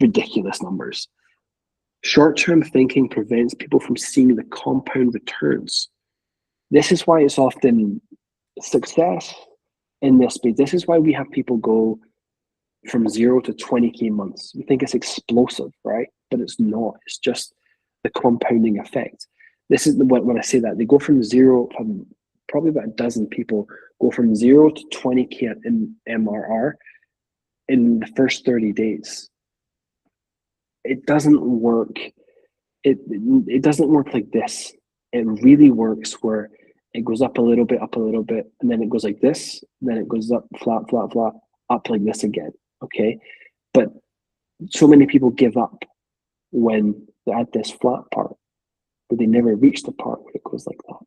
Speaker 1: Ridiculous numbers. Short-term thinking prevents people from seeing the compound returns. This is why it's often success in this space. This is why we have people go from 0 to 20K months. We think it's explosive, right? But it's not. It's just the compounding effect. This is when I say that they go from 0, from probably about a dozen people go from 0 to 20K in MRR in the first 30 days. It doesn't work. It doesn't work like this. It really works where it goes up a little bit, and then it goes like this, then it goes up flat, flat, flat, up like this again. Okay, but so many people give up when they're at this flat part, but they never reach the part where it goes like that.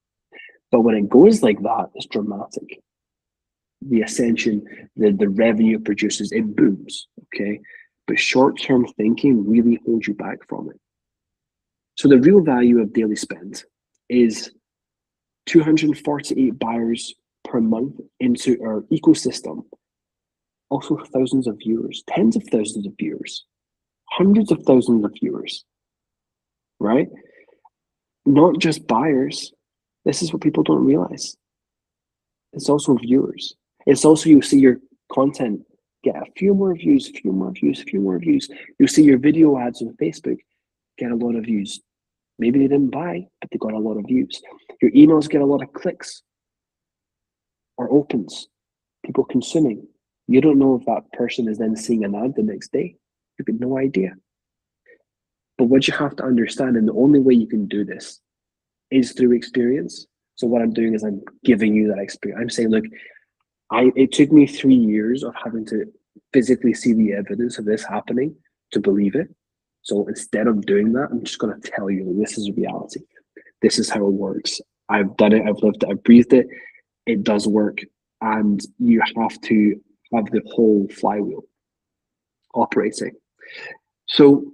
Speaker 1: But when it goes like that, it's dramatic. The ascension, the revenue it produces, it booms. Okay, but short-term thinking really holds you back from it. So the real value of daily spend is 248 buyers per month into our ecosystem. Also thousands of viewers, tens of thousands of viewers, hundreds of thousands of viewers, right? Not just buyers. This is what people don't realize. It's also viewers. It's also, you see your content get a few more views, a few more views, a few more views. You'll see your video ads on Facebook get a lot of views. Maybe they didn't buy, but they got a lot of views. Your emails get a lot of clicks or opens, people consuming. You don't know if that person is then seeing an ad the next day. You've got no idea. But what you have to understand, and the only way you can do this is through experience. So what I'm doing is I'm giving you that experience. I'm saying, look, it took me 3 years of having to physically see the evidence of this happening to believe it. So instead of doing that, I'm just going to tell you this is a reality. This is how it works. I've done it. I've lived it. I've breathed it. It does work. And you have to have the whole flywheel operating. So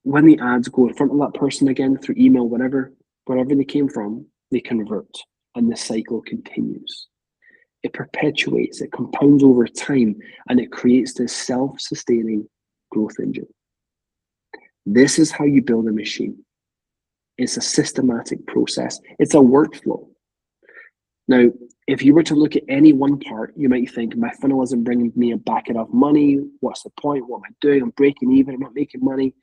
Speaker 1: when the ads go in front of that person again through email, wherever they came from, they convert and the cycle continues. It perpetuates, it compounds over time, and it creates this self-sustaining growth engine. This is how you build a machine. It's a systematic process. It's a workflow. Now, if you were to look at any one part, you might think, my funnel isn't bringing me back enough money. What's the point? What am I doing? I'm breaking even. I'm not making money.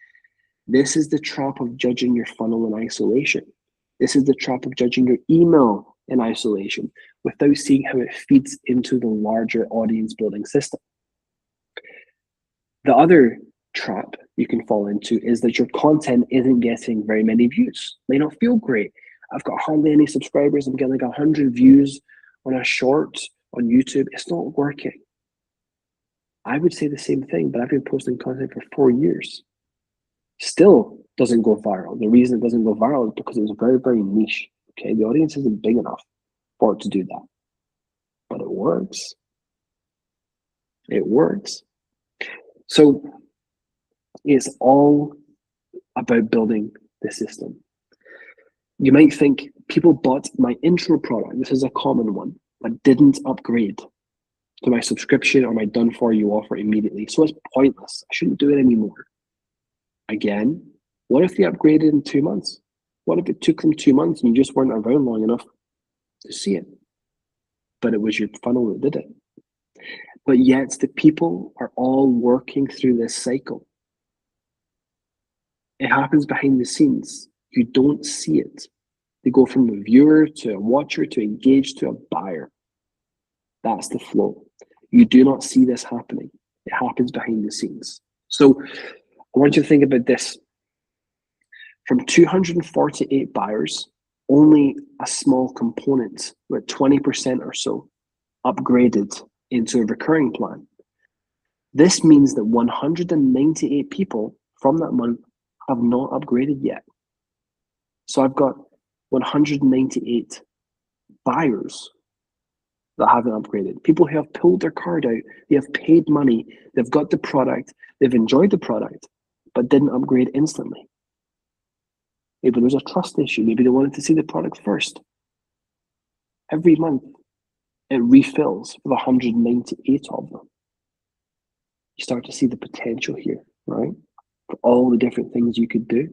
Speaker 1: This is the trap of judging your funnel in isolation. This is the trap of judging your email in isolation without seeing how it feeds into the larger audience building system. The other trap you can fall into is that your content isn't getting very many views. It may not feel great. I've got hardly any subscribers. I'm getting like 100 views on a short on YouTube. It's not working. I would say the same thing, but I've been posting content for 4 years. Still doesn't go viral. The reason it doesn't go viral is because it was very, very niche. Okay, the audience isn't big enough for it to do that. But it works. It works. So it's all about building the system. You might think people bought my intro product, this is a common one, but didn't upgrade to my subscription or my done for you offer immediately. So it's pointless. I shouldn't do it anymore. Again, what if they upgraded in 2 months? What if it took them 2 months and you just weren't around long enough to see it? But it was your funnel that did it. But yet the people are all working through this cycle. It happens behind the scenes. You don't see it. They go from a viewer to a watcher to engaged to a buyer. That's the flow. You do not see this happening. It happens behind the scenes. So I want you to think about this. From 248 buyers, only a small component, about 20% or so, upgraded into a recurring plan. This means that 198 people from that month have not upgraded yet. So I've got 198 buyers that haven't upgraded. People who have pulled their card out, they have paid money, they've got the product, they've enjoyed the product, but didn't upgrade instantly. Maybe there's a trust issue. Maybe they wanted to see the product first. Every month, it refills with 198 of them. You start to see the potential here, right? For all the different things you could do.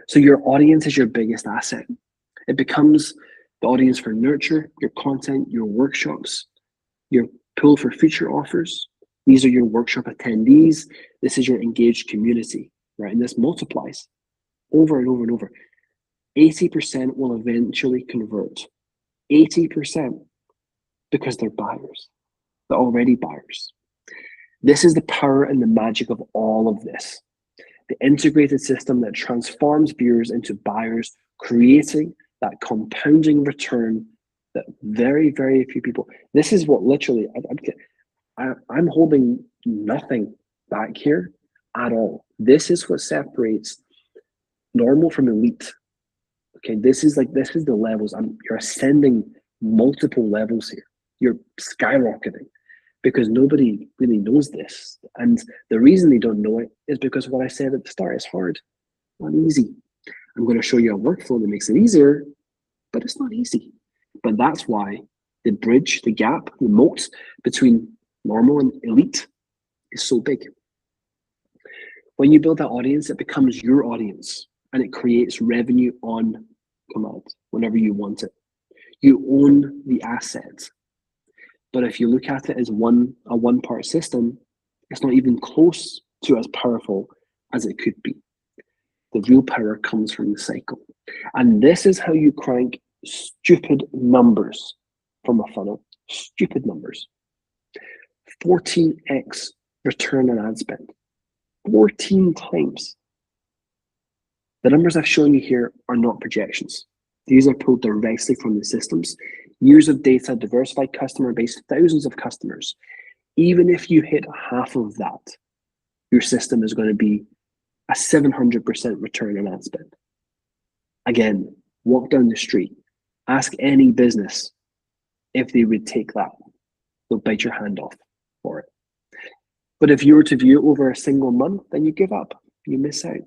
Speaker 1: So your audience is your biggest asset. It becomes the audience for nurture, your content, your workshops, your pool for future offers. These are your workshop attendees. This is your engaged community, right? And this multiplies over and over and over. 80% will eventually convert. 80% because they're buyers. They're already buyers. This is the power and the magic of all of this. The integrated system that transforms viewers into buyers, creating that compounding return that very, very few people. This is what literally, I'm holding nothing back here at all. This is what separates normal from elite. Okay, this is the levels. You're ascending multiple levels here. You're skyrocketing because nobody really knows this. And the reason they don't know it is because what I said at the start is hard, not easy. I'm going to show you a workflow that makes it easier, but it's not easy. But that's why the bridge, the gap, the moat between normal and elite is so big. When you build that audience, it becomes your audience and it creates revenue on command whenever you want it. You own the asset. But if you look at it as a one-part system, it's not even close to as powerful as it could be. The real power comes from the cycle. And this is how you crank stupid numbers from a funnel. Stupid numbers. 14x return on ad spend. 14 times. The numbers I've shown you here are not projections. These are pulled directly from the systems. Years of data, diversified customer base, thousands of customers. Even if you hit half of that, your system is going to be a 700% return on ad spend. Again, walk down the street, ask any business if they would take that. They'll bite your hand off for it. But if you were to view it over a single month, then you give up. You miss out.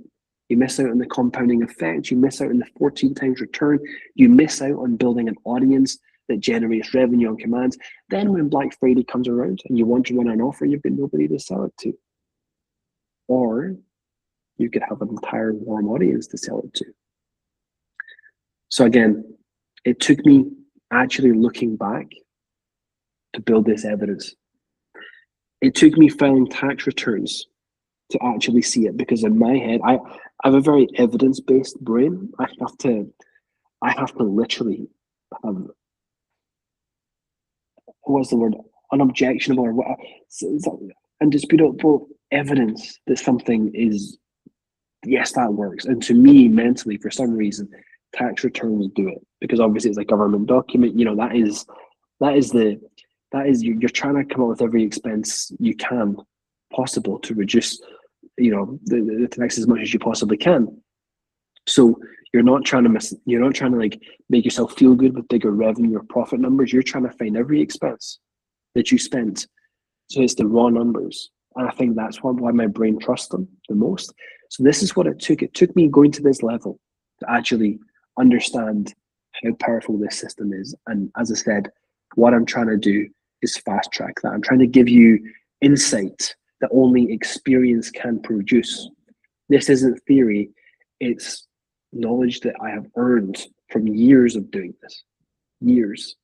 Speaker 1: You miss out on the compounding effect. You miss out on the 14 times return. You miss out on building an audience that generates revenue on command. Then when Black Friday comes around and you want to run an offer, you've got nobody to sell it to. Or you could have an entire warm audience to sell it to. So again, it took me actually looking back to build this evidence. It took me filing tax returns to actually see it, because in my head, I have a very evidence-based brain. I have to literally have, what's the word, unobjectionable or what, undisputable evidence that something is, yes, that works. And to me, mentally, for some reason, tax returns do it, because obviously it's a government document. You know, that is you're trying to come up with every expense you can possible to reduce the 10x as much as you possibly can. So you're not trying to like make yourself feel good with bigger revenue or profit numbers. You're trying to find every expense that you spent. So it's the raw numbers. And I think that's why my brain trusts them the most. So this is what it took. It took me going to this level to actually understand how powerful this system is. And as I said, what I'm trying to do is fast track that. I'm trying to give you insight that only experience can produce. This isn't theory, it's knowledge that I have earned from years of doing this. Years.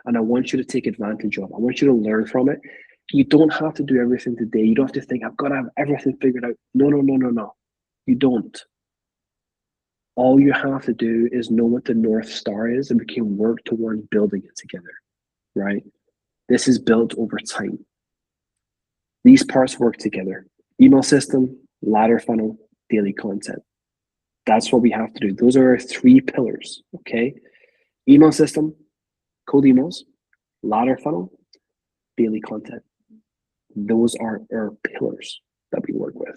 Speaker 1: And I want you to take advantage of it. I want you to learn from it. You don't have to do everything today. You don't have to think, I've got to have everything figured out. No. You don't. All you have to do is know what the North Star is, and we can work towards building it together, right? This is built over time. These parts work together. Email system, ladder funnel, daily content. That's what we have to do. Those are our 3 pillars, okay? Email system, cold emails, ladder funnel, daily content. Those are our pillars that we work with.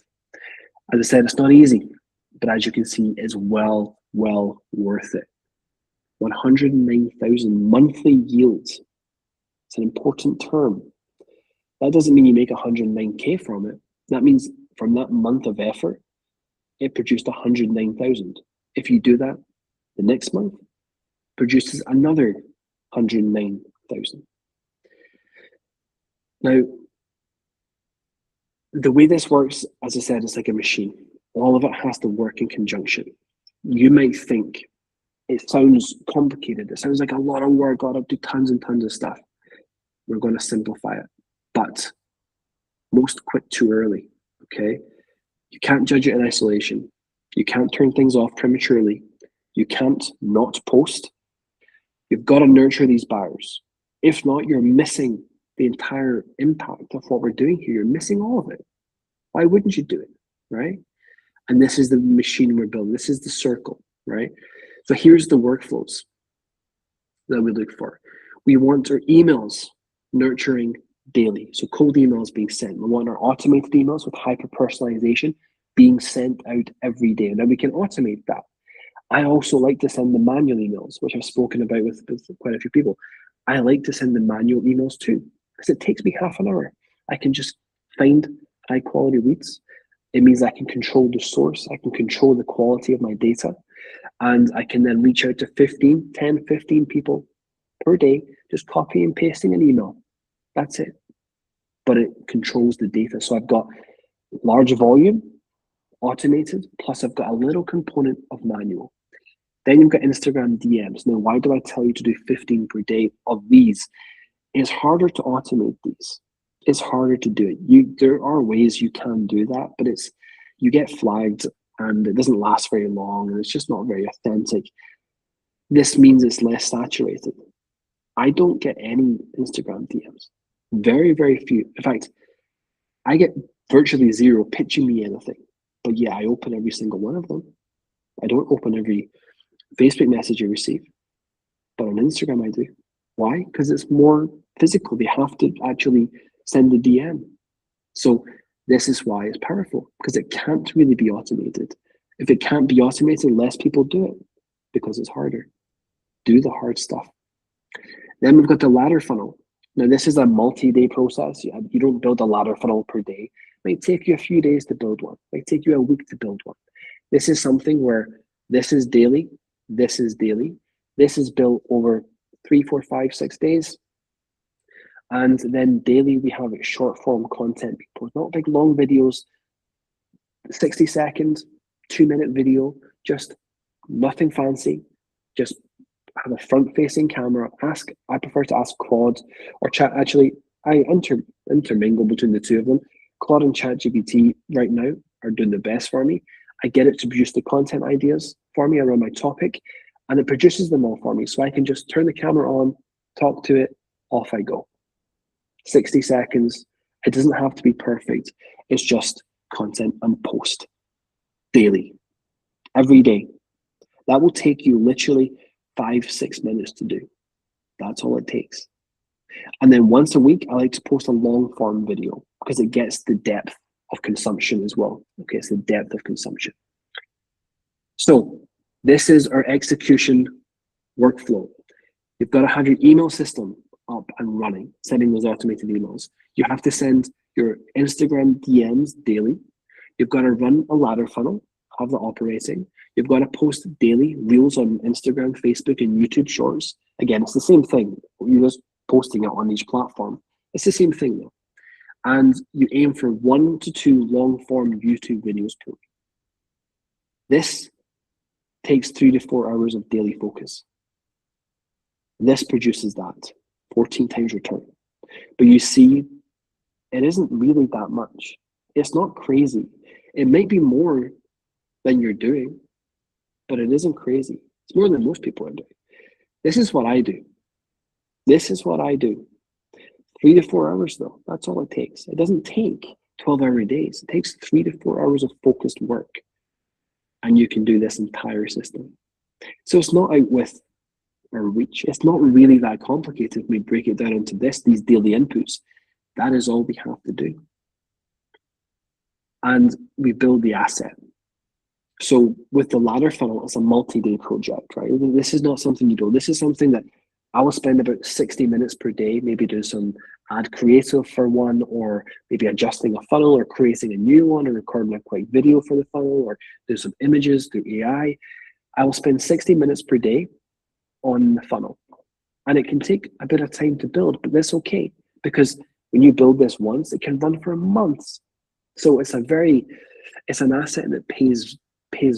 Speaker 1: As I said, it's not easy, but as you can see, it's well worth it. 109,000 monthly yields. It's an important term. That doesn't mean you make 109K from it. That means from that month of effort, it produced 109,000. If you do that, the next month produces another 109,000. Now, the way this works, as I said, it's like a machine. All of it has to work in conjunction. You might think it sounds complicated. It sounds like a lot of work. Got to do tons and tons of stuff. We're going to simplify it, but most quit too early. Okay, you can't judge it in isolation. You can't turn things off prematurely. You can't not post. You've got to nurture these buyers. If not, you're missing the entire impact of what we're doing here. You're missing all of it. Why wouldn't you do it, right? And this is the machine we're building. This is the circle, right? So here's the workflows that we look for. We want our emails nurturing daily. So cold emails being sent. We want our automated emails with hyper-personalization being sent out every day. Now we can automate that. I also like to send the manual emails, which I've spoken about with quite a few people. I like to send the manual emails too, because it takes me half an hour. I can just find high quality leads. It means I can control the source. I can control the quality of my data. And I can then reach out to 10, 15 people per day, just copy and pasting an email. That's it. But it controls the data. So I've got large volume, automated, plus I've got a little component of manual. Then you've got Instagram DMs. Now, why do I tell you to do 15 per day of these? It's harder to automate these. It's harder to do it. There are ways you can do that, but you get flagged and it doesn't last very long and it's just not very authentic. This means it's less saturated. I don't get any Instagram DMs. Very, very few. In fact, I get virtually zero pitching me anything. But yeah, I open every single one of them. I don't open every Facebook message you receive, but on Instagram I do. Why? Because it's more physical. They have to actually send a DM. So this is why it's powerful, because it can't really be automated. If it can't be automated, less people do it because it's harder. Do the hard stuff. Then we've got the ladder funnel. Now this is a multi-day process. You don't build a ladder funnel per day. It might take you a few days to build one. It might take you a week to build one. This is something where this is daily. This is daily. This is built over 3, 4, 5, 6 days. And then daily, we have short form content. Not big long videos, 60 seconds, 2-minute video, just nothing fancy. Just have a front facing camera. I prefer to ask Claude or Chat. Actually, I intermingle between the two of them. Claude and ChatGPT right now are doing the best for me. I get it to produce the content ideas for me around my topic, and it produces them all for me. So I can just turn the camera on, talk to it, off I go. 60 seconds. It doesn't have to be perfect. It's just content and post daily, every day. That will take you literally 5-6 minutes to do. That's all it takes. And then once a week, I like to post a long form video because it gets the depth of consumption as well. Okay, it's the depth of consumption. So this is our execution workflow. You've got to have your email system up and running, sending those automated emails. You have to send your Instagram DMs daily. You've got to run a ladder funnel, have that operating. You've got to post daily reels on Instagram, Facebook, and YouTube Shorts. Again, it's the same thing. You're just posting it on each platform. It's the same thing though. And you aim for 1 to 2 long-form YouTube videos per week. This takes 3 to 4 hours of daily focus. This produces that 14 times return. But you see, it isn't really that much. It's not crazy. It might be more than you're doing, but it isn't crazy. It's more than most people are doing. This is what I do. This is what I do. 3 to 4 hours though, that's all it takes. It doesn't take 12-hour days. It takes 3 to 4 hours of focused work. And you can do this entire system. So it's not out with our reach. It's not really that complicated. We break it down into these daily inputs. That is all we have to do. And we build the asset. So with the ladder funnel, it's a multi-day project, right? This is not something you do. This is something that I will spend about 60 minutes per day, maybe doing some ad creative for one, or maybe adjusting a funnel or creating a new one, or recording a quick video for the funnel, or do some images through AI. I will spend 60 minutes per day on the funnel. And it can take a bit of time to build, but that's okay, because when you build this once, it can run for months. So it's an asset that pays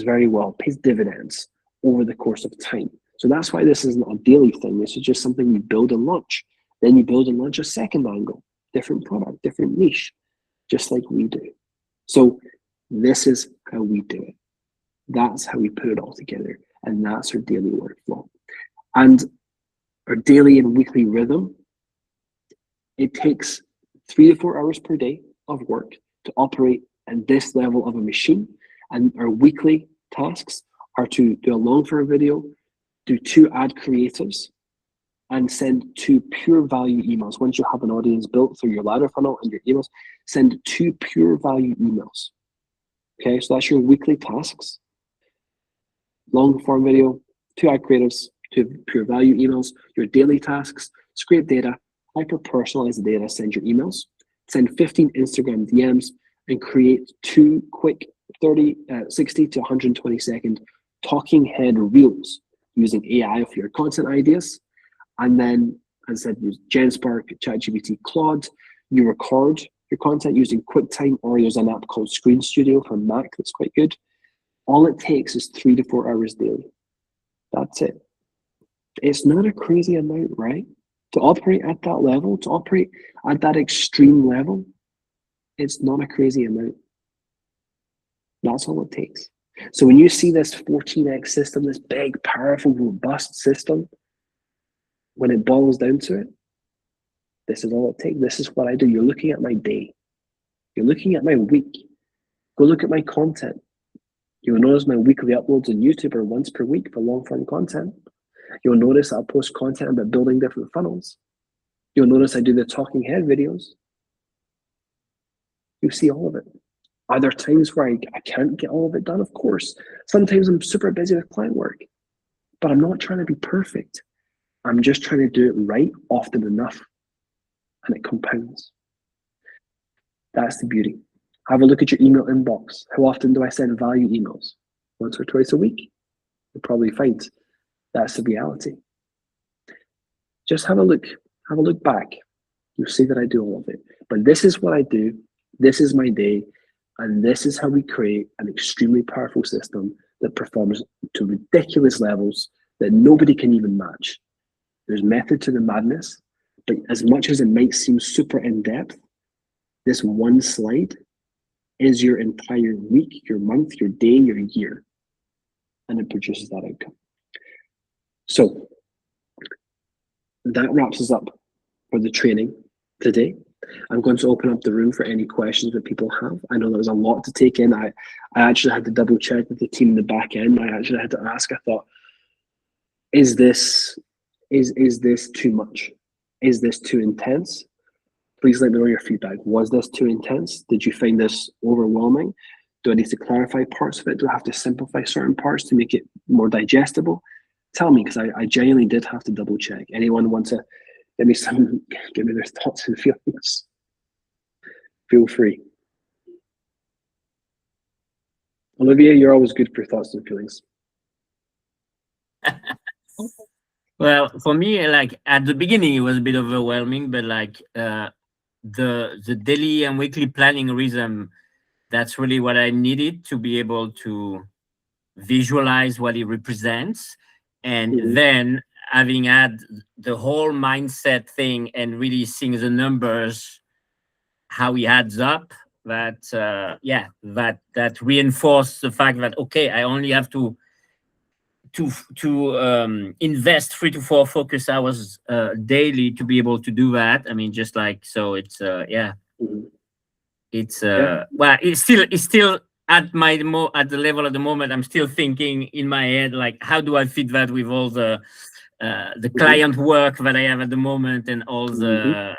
Speaker 1: very well, pays dividends over the course of time. So that's why this isn't a daily thing. This is just something you build and launch. Then you build and launch a second angle, different product, different niche, just like we do. So this is how we do it. That's how we put it all together. And that's our daily workflow. And our daily and weekly rhythm, it takes 3 to 4 hours per day of work to operate at this level of a machine. And our weekly tasks are to do a long form video, do 2 ad creatives, and send 2 pure value emails. Once you have an audience built through your ladder funnel and your emails, send 2 pure value emails. Okay, so that's your weekly tasks. Long form video, 2 ad creatives, 2 pure value emails. Your daily tasks, scrape data, hyper personalize the data, send your emails, send 15 Instagram DMs, and create 2 quick 60 to 120 second talking head reels using AI for your content ideas. And then, as I said, use GenSpark, ChatGPT, Claude. You record your content using QuickTime, or there's an app called Screen Studio for Mac that's quite good. All it takes is 3 to 4 hours daily. That's it. It's not a crazy amount, right? To operate at that level, to operate at that extreme level, it's not a crazy amount. That's all it takes. So when you see this 14x system, this big, powerful, robust system, when it boils down to it, this is all it takes. This is what I do. You're looking at my day. You're looking at my week. Go look at my content. You'll notice my weekly uploads on YouTube are once per week for long-form content. You'll notice I'll post content about building different funnels. You'll notice I do the talking head videos. You see all of it. Are there times where I can't get all of it done? Of course. Sometimes I'm super busy with client work, but I'm not trying to be perfect. I'm just trying to do it right often enough, and it compounds. That's the beauty. Have a look at your email inbox. How often do I send value emails? Once or twice a week? You'll probably find that's the reality. Just have a look back. You'll see that I do all of it. But this is what I do. This is my day. And this is how we create an extremely powerful system that performs to ridiculous levels that nobody can even match. There's method to the madness, but as much as it might seem super in-depth, this one slide is your entire week, your month, your day, your year, and it produces that outcome. So that wraps us up for the training today. I'm going to open up the room for any questions that people have. I know there was a lot to take in. I actually had to double check with the team in the back end. I actually had to ask, I thought, is this too much? Is this too intense? Please let me know your feedback. Was this too intense? Did you find this overwhelming? Do I need to clarify parts of it? Do I have to simplify certain parts to make it more digestible? Tell me, because I genuinely did have to double check. Anyone want to give me their thoughts and feelings? Feel free. Olivia, you're always good for thoughts and feelings.
Speaker 2: Well, for me, like at the beginning, it was a bit overwhelming, but like the daily and weekly planning rhythm, that's really what I needed to be able to visualize what it represents, and then having had the whole mindset thing and really seeing the numbers, how it adds up. That that reinforced the fact that okay, I only have to invest 3 to 4 focus hours daily to be able to do that. I mean, just like so, it's it's well, it's still at at the level at the moment. I'm still thinking in my head like, how do I fit that with all the client work that I have at the moment and all the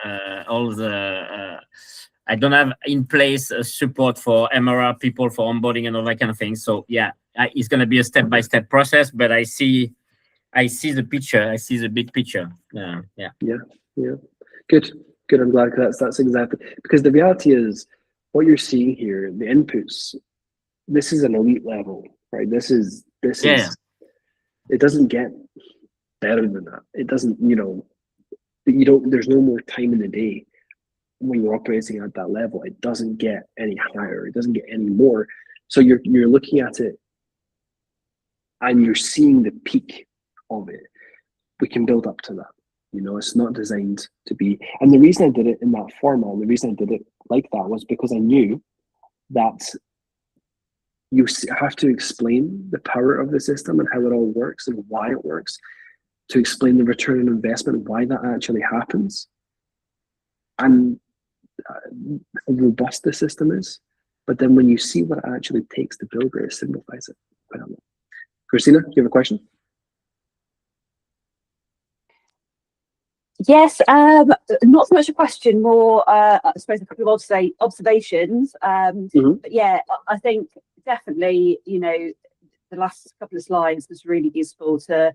Speaker 2: I don't have in place support for MRR people for onboarding and all that kind of thing. So yeah, it's going to be a step-by-step process, but I see the picture. I see the big picture. Yeah.
Speaker 1: Good. I'm glad that's exactly, because the reality is what you're seeing here, the inputs, this is an elite level, right? This is it doesn't get better than that. It doesn't, there's no more time in the day when you're operating at that level. It doesn't get any higher. It doesn't get any more. So you're looking at it and you're seeing the peak of it. We can build up to that. It's not designed to be. And the reason I did it in that format, the reason I did it like that was because I knew that you have to explain the power of the system and how it all works and why it works, to explain the return on investment, why that actually happens, and how robust the system is. But then when you see what it actually takes to build it simplifies it quite a lot. Christina, do you have a question?
Speaker 3: Yes, not so much a question, more I suppose a couple of observations. But yeah, I think definitely, the last couple of slides was really useful to.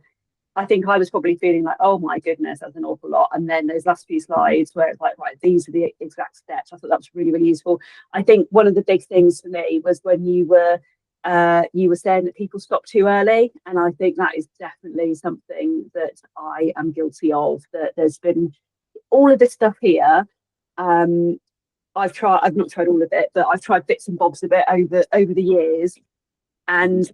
Speaker 3: I think I was probably feeling like, oh my goodness, that's an awful lot. And then those last few slides where it's like, right, these are the exact steps. I thought that was really, really useful. I think one of the big things for me was when you were saying that people stop too early, and I think that is definitely something that I am guilty of. That there's been all of this stuff here. I've not tried all of it, but I've tried bits and bobs of it over the years. And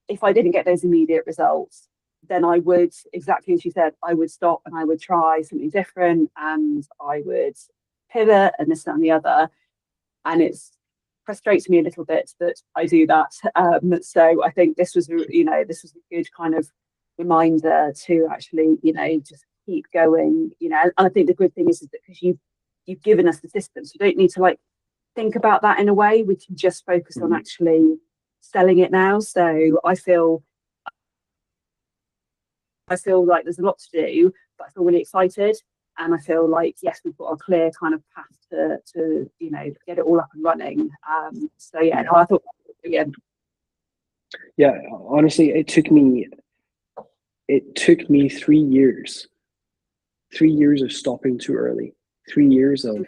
Speaker 3: if I didn't get those immediate results, then I would, exactly as you said, I would stop and I would try something different and I would pivot and this, that, and the other. And it frustrates me a little bit that I do that. So I think this was a good kind of reminder to actually, just keep going, and I think the good thing is that because you've given us the system, so you don't need to like think about that in a way. We can just focus on actually selling it now. So I feel like there's a lot to do, but I feel really excited. And I feel like, yes, we've got a clear kind of path to get it all up and running. So yeah, no, I thought, yeah.
Speaker 1: Yeah, honestly, it took me 3 years. 3 years of stopping too early. 3 years of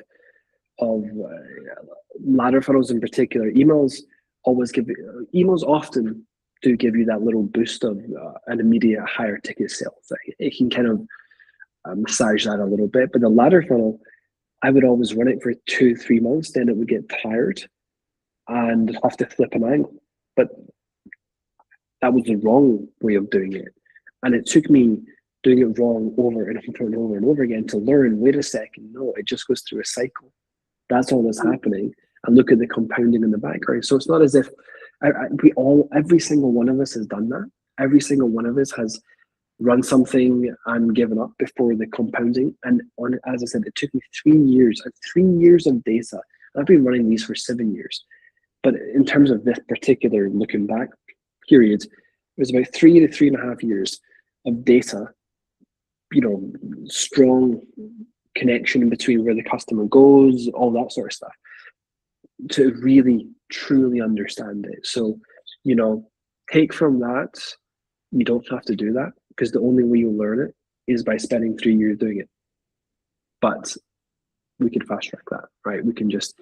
Speaker 1: ladder funnels in particular. Emails often do give you that little boost of an immediate higher ticket sale. It can kind of massage that a little bit, but the ladder funnel, I would always run it for 2-3 months, then it would get tired and have to flip an angle. But that was the wrong way of doing it. And it took me doing it wrong over and over and over and over again to learn, wait a second, no, it just goes through a cycle. That's all that's happening. And look at the compounding in the background. So it's not as if every single one of us has done that. Every single one of us has run something and given up before the compounding. And as I said, it took me 3 years, 3 years of data. I've been running these for 7 years. But in terms of this particular looking back period, it was about 3 to 3.5 years of data, strong connection between where the customer goes, all that sort of stuff, to really truly understand it. So, you know, take from that, you don't have to do that, because the only way you'll learn it is by spending 3 years doing it. But we can fast track that, right? We can just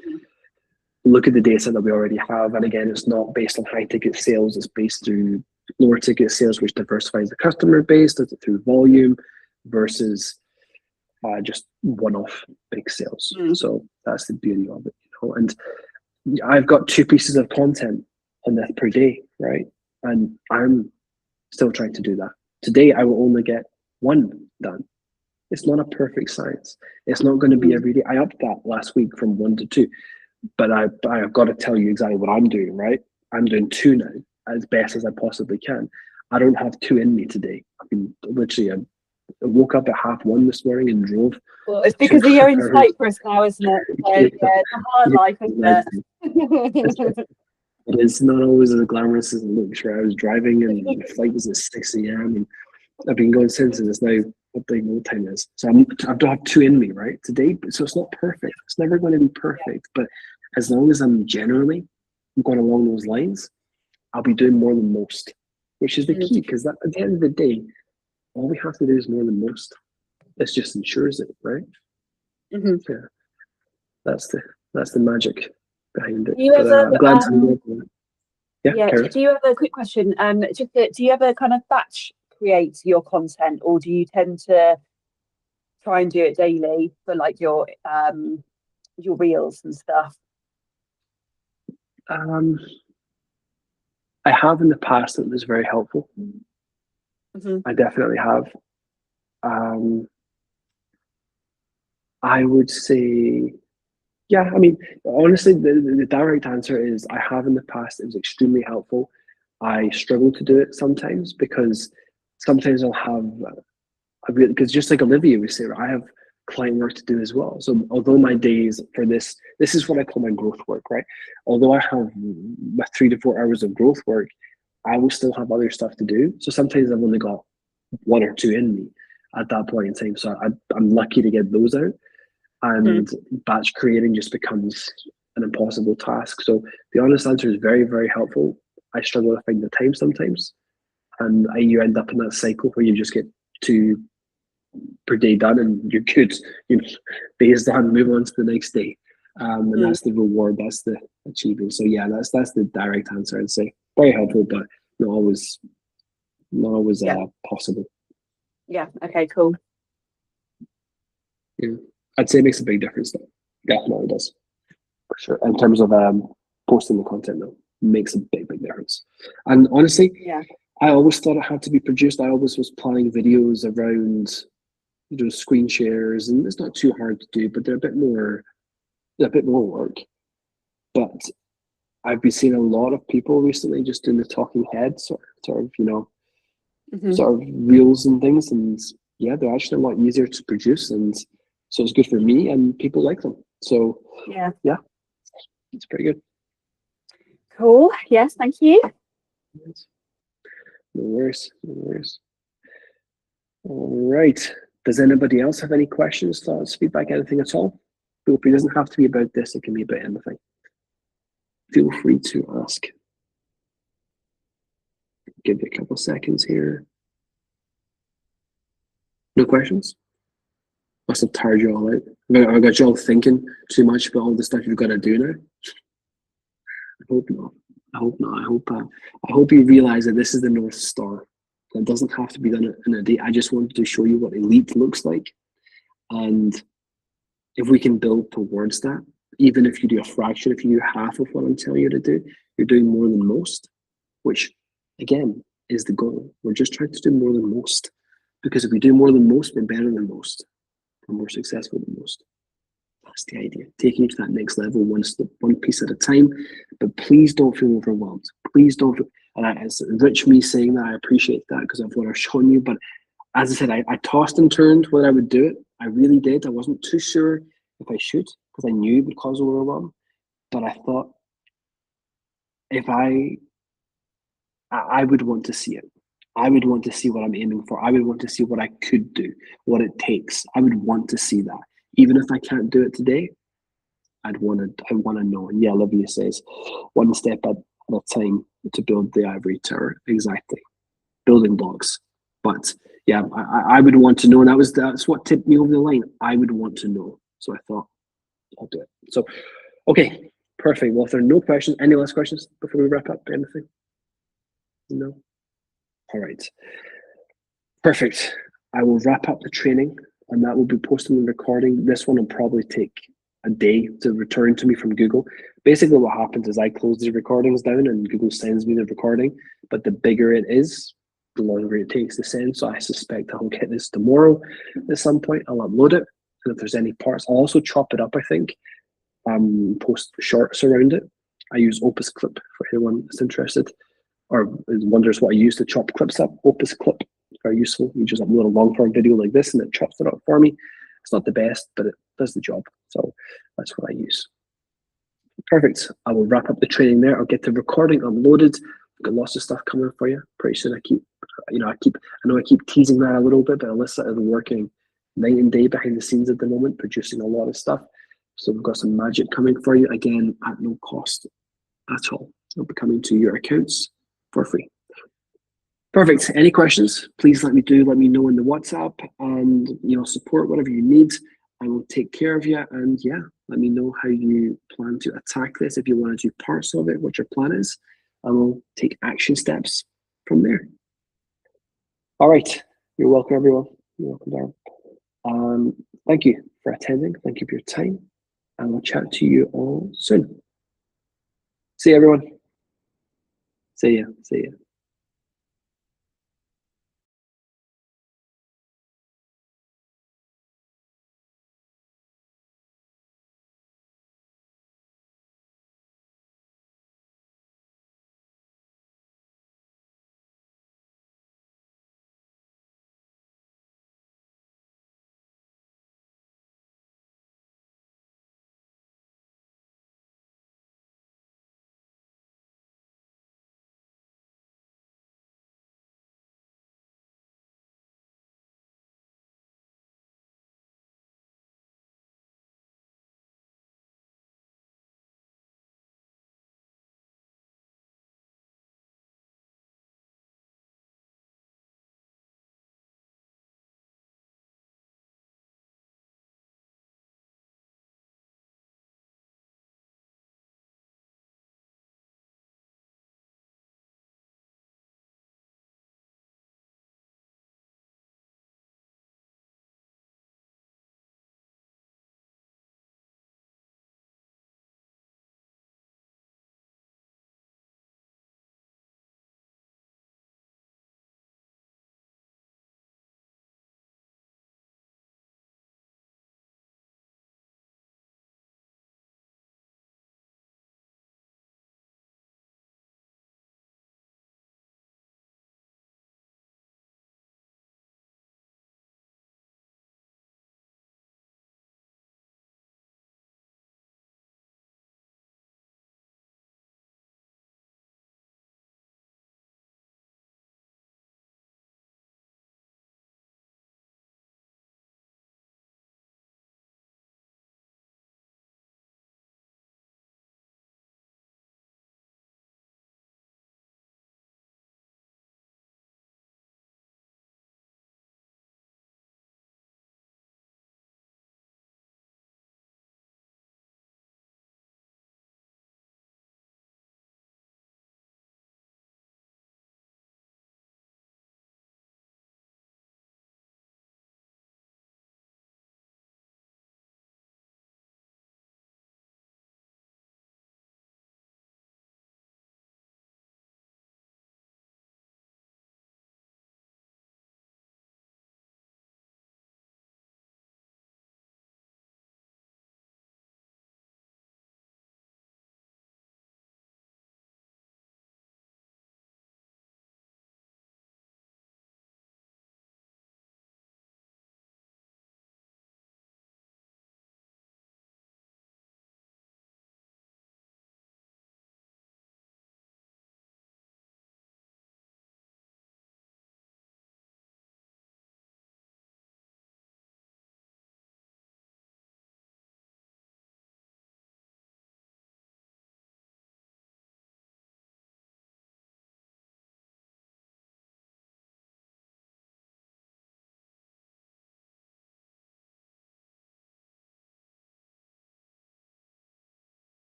Speaker 1: look at the data that we already have. And again, it's not based on high ticket sales, it's based through lower ticket sales, which diversifies the customer base, does it through volume versus just one-off big sales. So that's the beauty of it, you know. And I've got 2 pieces of content on that per day, right? And I'm still trying to do that. Today, I will only get 1 done. It's not a perfect science. It's not going to be every day. I upped that last week from 1 to 2, but I've got to tell you exactly what I'm doing, right? I'm doing 2 now, as best as I possibly can. I don't have 2 in me today. I mean, literally, I woke up at 1:30 this morning and drove.
Speaker 3: Well, it's because you're in Cyprus now, isn't it? So, yeah, it's a hard life, isn't it?
Speaker 1: It is not always as glamorous as it looks. Right? I was driving and the flight was at 6 a.m. and I've been going since, and it's now what the no time is. So I don't have 2 in me, right, today. So it's not perfect. It's never going to be perfect. But as long as I'm generally going along those lines, I'll be doing more than most, which is the key, because at the end of the day, all we have to do is more than most. This just ensures it, right? Yeah, that's the magic behind it. But, I'm glad to
Speaker 3: do you have a quick question? Do you ever kind of batch create your content, or do you tend to try and do it daily for like your reels and stuff?
Speaker 1: I have in the past. It was very helpful. I definitely have. I would say, yeah, I mean, honestly, the direct answer is I have in the past. It was extremely helpful. I struggle to do it sometimes, because sometimes I'll have, because just like Olivia was saying, I have client work to do as well. So although my days for this is what I call my growth work, right? Although I have my 3 to 4 hours of growth work, I will still have other stuff to do. So sometimes I've only got 1 or 2 in me at that point in time. So I'm lucky to get those out. And batch creating just becomes an impossible task. So the honest answer is very, very helpful. I struggle to find the time sometimes. And you end up in that cycle where you just get 2 per day done and you're good. You know, day is done, move on to the next day. And that's the reward, that's the achievement. So yeah, that's the direct answer, I'd say. Very helpful, but not always possible.
Speaker 3: Yeah, okay, cool.
Speaker 1: Yeah, I'd say it makes a big difference though. Definitely does. For sure. In terms of posting the content though, makes a big difference. And honestly, I always thought it had to be produced. I always was planning videos around, you know, screen shares, and it's not too hard to do, but they're a bit more work. But I've been seeing a lot of people recently just doing the talking heads, sort of, you know, sort of reels and things, and yeah, they're actually a lot easier to produce, and so it's good for me, and people like them. So yeah, it's pretty good.
Speaker 3: Cool. Yes, thank you.
Speaker 1: No worries. All right. Does anybody else have any questions, thoughts, feedback, anything at all? Feel free. It doesn't have to be about this. It can be about anything. Feel free to ask. Give you a couple seconds here. No questions? Must have tired you all out. I got you all thinking too much about all the stuff you've got to do now. I hope not. I hope you realize that this is the North Star. It doesn't have to be done in a day. I just wanted to show you what elite looks like. And if we can build towards that, even if you do a fraction, if you do half of what I'm telling you to do, you're doing more than most, which again is the goal. We're just trying to do more than most. Because if we do more than most, we're better than most. We're more successful than most. That's the idea. Taking you to that next level, one piece at a time. But please don't feel overwhelmed. Please don't feel, and it's rich me saying that. I appreciate that because of what I've shown you. But as I said, I tossed and turned whether I would do it. I really did. I wasn't too sure if I should because I knew it would cause overwhelm. But I thought if I would want to see it. I would want to see what I'm aiming for. I would want to see what I could do, what it takes. I would want to see that. even if I can't do it today, I want to know. And yeah, Olivia says, one step at a time to build the ivory tower. Exactly, building blocks. But yeah, I would want to know, and that's what tipped me over the line. I would want to know, so I thought I'll do it. So, okay, perfect. Well, if there are no questions, any last questions before we wrap up? Anything? No. All right. Perfect. I will wrap up the training, and that will be posted in the recording. This one will probably take a day to return to me from Google. Basically, what happens is I close the recordings down, and Google sends me the recording. But the bigger it is, the longer it takes to send. So I suspect I'll get this tomorrow at some point. I'll upload it, and if there's any parts, I'll also chop it up, I think. Post shorts around it. I use Opus Clip for anyone that's interested or wonders what I use to chop clips up. Opus Clip, very useful. You just upload a long form video like this and it chops it up for me. It's not the best, but it does the job. So that's what I use. Perfect. I will wrap up the training there. I'll get the recording uploaded. I've got lots of stuff coming for you pretty soon. I know I keep teasing that a little bit, but Alyssa is working night and day behind the scenes at the moment, producing a lot of stuff. So we've got some magic coming for you, again, at no cost at all. It'll be coming to your accounts for free. Perfect. Any questions? Please let me know in the WhatsApp, and support whatever you need. I will take care of you, and yeah, let me know how you plan to attack this. If you want to do parts of it, what your plan is, and we'll take action steps from there. All right. You're welcome, everyone. You're welcome, Darren. Thank you for attending. Thank you for your time. And I'll chat to you all soon. See you, everyone. See ya.